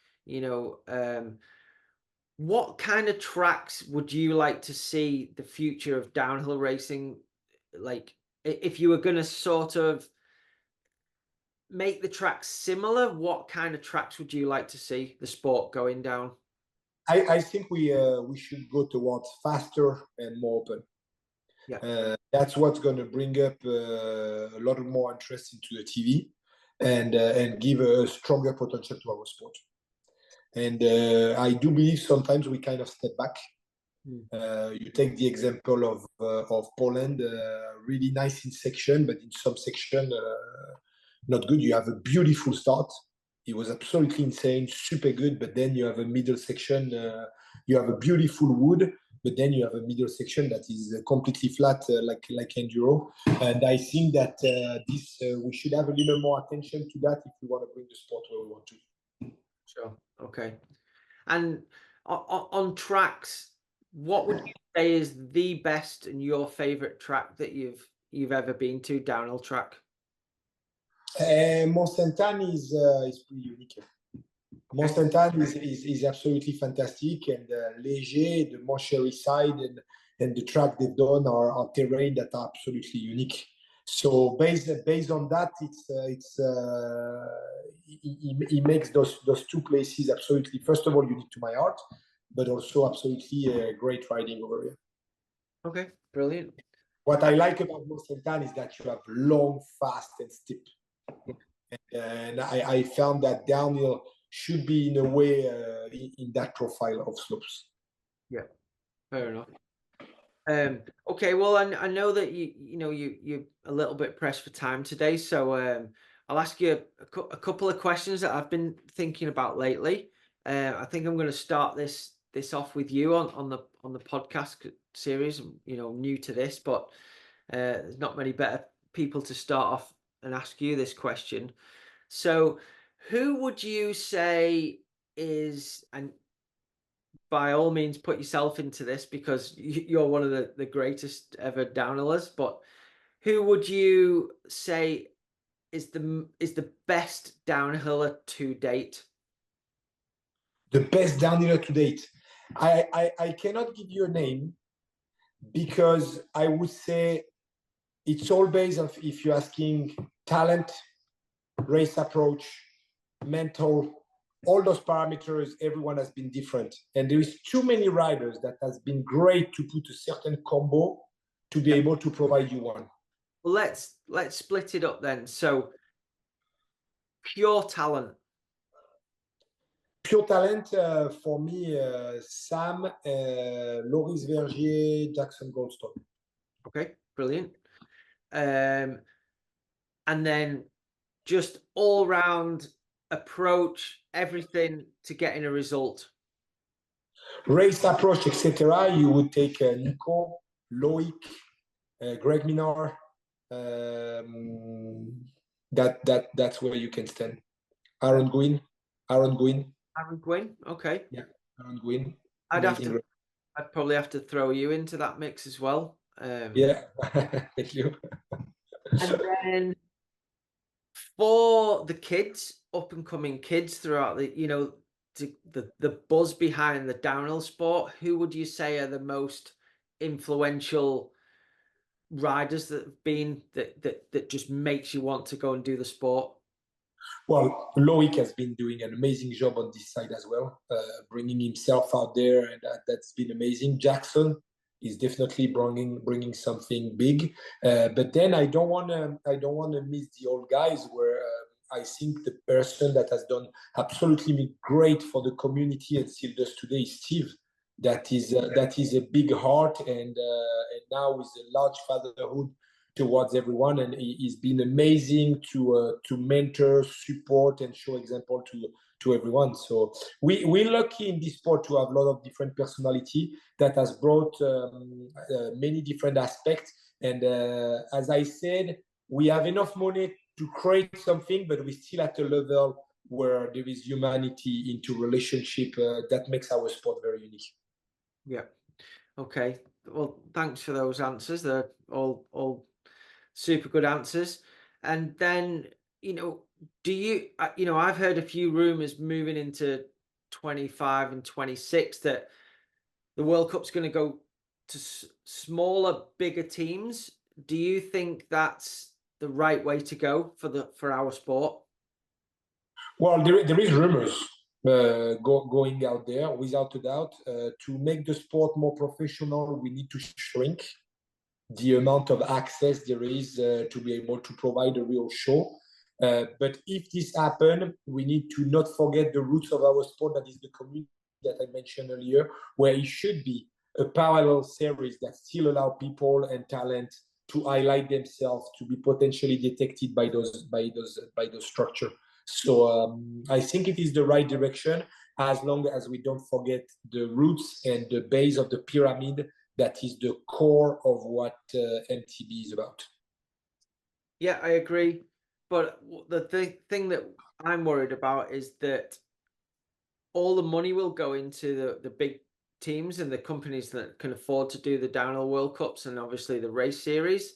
What kind of tracks would you like to see the future of downhill racing? Like, if you were going to sort of make the tracks similar, what kind of tracks would you like to see the sport going down? I think we should go towards faster and more open. Yeah. That's what's going to bring up a lot more interest into the TV and give a stronger potential to our sport. And I do believe sometimes we kind of step back. You take the example of Poland, really nice in section, but in some section, not good. You have a beautiful start. It was absolutely insane, super good. But then you have a middle section. You have a beautiful wood, but then you have a middle section that is completely flat, like enduro. And I think that we should have a little more attention to that if we want to bring the sport where we want to. Sure. Okay. And on tracks, what would you say is the best and your favorite track that you've ever been to, downhill track? Mont Saint-Anne is pretty unique. Mont Saint-Anne is absolutely fantastic, and Léger, the Montchéry side, and the track they've done are terrain that are absolutely unique. So based on that, it makes those two places absolutely, first of all, unique to my heart, but also absolutely great riding over here. Okay, brilliant. What I like about Mont Saint-Anne is that you have long, fast, and steep. And I found that downhill should be in a way in that profile of slopes. Yeah, fair enough. Okay, well, I know that you're a little bit pressed for time today, so I'll ask you a couple of questions that I've been thinking about lately. I think I'm going to start this off with you on the podcast series. New to this, but there's not many better people to start off and ask you this question. So, who would you say is, and by all means put yourself into this because you're one of the greatest ever downhillers, but who would you say is the best downhiller to date? The best downhiller to date. I cannot give you a name because I would say it's all based on if you're asking talent, race approach, mental, all those parameters, everyone has been different. And there is too many riders that has been great to put a certain combo to be able to provide you one. Well, let's split it up then. So pure talent. Pure talent, for me, Sam, Loris Vergier, Jackson Goldstone. Okay, brilliant. And then just all round approach, everything to getting a result. Race approach, etc. You would take Nico, Loic, Greg Minor. That's where you can stand. Aaron Gwynn. Aaron Gwynn, okay. Yeah, Aaron Gwynn. I'd probably have to throw you into that mix as well. Yeah, thank you. And then for the kids, up and coming kids throughout the buzz behind the downhill sport, who would you say are the most influential riders that have been that just makes you want to go and do the sport? Well, Loic has been doing an amazing job on this side as well, bringing himself out there, and that's been amazing. Jackson is definitely bringing something big, but then I don't want to miss the old guys. Where I think the person that has done absolutely great for the community and still does today is Steve. That is a big heart, and now with a large fatherhood towards everyone, and he's been amazing to mentor, support, and show example to everyone. So we're lucky in this sport to have a lot of different personality that has brought many different aspects. And as I said, we have enough money to create something, but we're still at a level where there is humanity into relationship that makes our sport very unique. Yeah. Okay. Well, thanks for those answers. They're all super good answers. And then, do you, I've heard a few rumors moving into 25 and 26 that the World Cup's going to go to smaller, bigger teams. Do you think that's the right way to go for our sport? Well, there is rumors going out there, without a doubt. To make the sport more professional, we need to shrink the amount of access there is to be able to provide a real show. But if this happens, we need to not forget the roots of our sport, that is the community that I mentioned earlier, where it should be a parallel series that still allow people and talent to highlight themselves, to be potentially detected by those structure. So I think it is the right direction, as long as we don't forget the roots and the base of the pyramid that is the core of what MTB is about. Yeah, I agree. But the thing that I'm worried about is that all the money will go into the big teams and the companies that can afford to do the downhill World Cups and obviously the race series.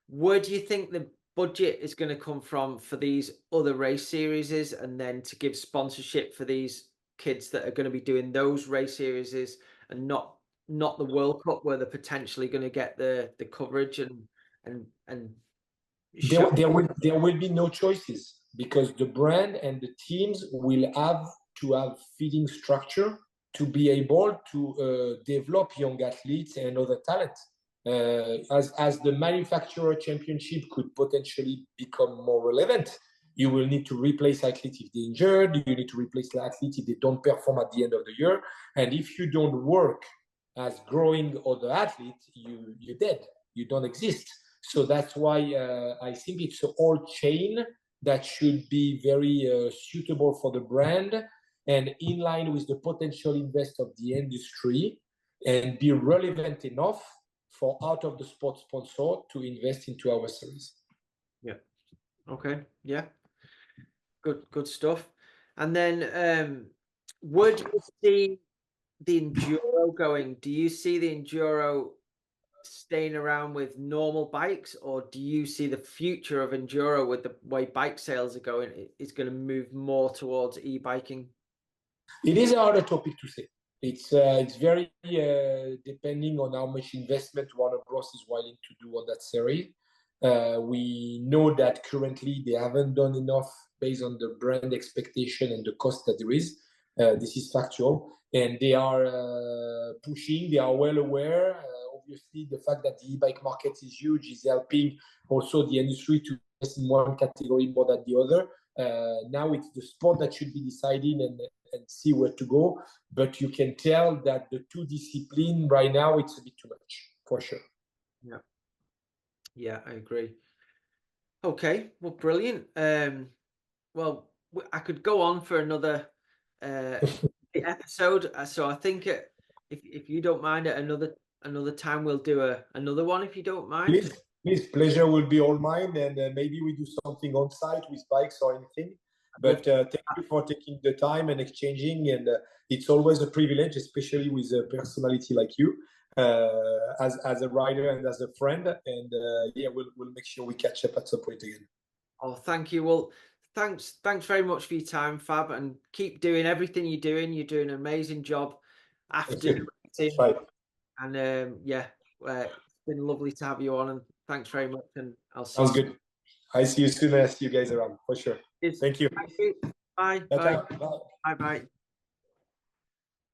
Where do you think the budget is going to come from for these other race series, and then to give sponsorship for these kids that are going to be doing those race series and not the World Cup, where they're potentially going to get the coverage and there will be no choices, because the brand and the teams will have to have feeding structure to be able to develop young athletes and other talent. As the manufacturer championship could potentially become more relevant, you will need to replace athletes if they're injured. You need to replace the athletes if they don't perform at the end of the year. And if you don't work as growing other athletes, you're dead. You don't exist. So that's why I think it's a whole chain that should be very suitable for the brand and in line with the potential invest of the industry, and be relevant enough for out of the sport sponsor to invest into our series. Yeah. Okay. Yeah. Good stuff. And then would you see the enduro going? Do you see the enduro staying around with normal bikes, or do you see the future of enduro, with the way bike sales are going, it's going to move more towards e-biking? It is a harder topic to say. It's very depending on how much investment Warner Bros is willing to do on that series. We know that currently they haven't done enough based on the brand expectation and the cost that there is. This is factual, and they are pushing. They are well aware. Obviously, the fact that the e-bike market is huge is helping also the industry to invest in one category more than the other. Now it's the sport that should be deciding and see where to go. But you can tell that the two disciplines right now, it's a bit too much, for sure. Yeah. Yeah, I agree. Okay, well, brilliant. Well, I could go on for another episode. So I think if you don't mind, at another time we'll do another one if you don't mind. Please, pleasure will be all mine, and maybe we do something on site with bikes or anything. But thank you for taking the time and exchanging, and it's always a privilege, especially with a personality like you, as a rider and as a friend. And yeah, we'll make sure we catch up at some point again. Oh, thank you. Well, thanks very much for your time, Fab, and keep doing everything you're doing. You're doing an amazing job after That's right. and yeah, it's been lovely to have you on, and thanks very much. And I'll see Sounds you. good. I see you soon. I see you guys around for sure. Thank you. Thank you. Bye. Bye. Bye. Bye. Bye.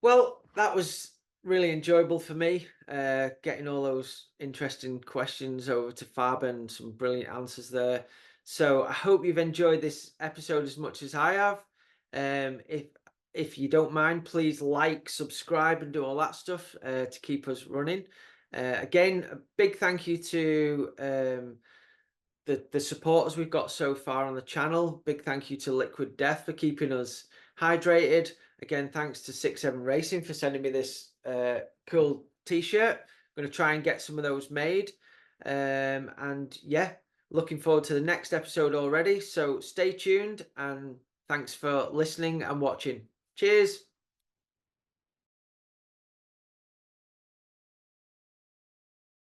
Well, that was really enjoyable for me, getting all those interesting questions over to Fab and some brilliant answers there. So I hope you've enjoyed this episode as much as I have. If you don't mind, please like, subscribe, and do all that stuff to keep us running. Again, a big thank you to the supporters we've got so far on the channel. Big thank you to Liquid Death for keeping us hydrated. Again, thanks to 6-7 Racing for sending me this cool t-shirt. I'm going to try and get some of those made. And yeah, looking forward to the next episode already. So stay tuned, and thanks for listening and watching. Cheers.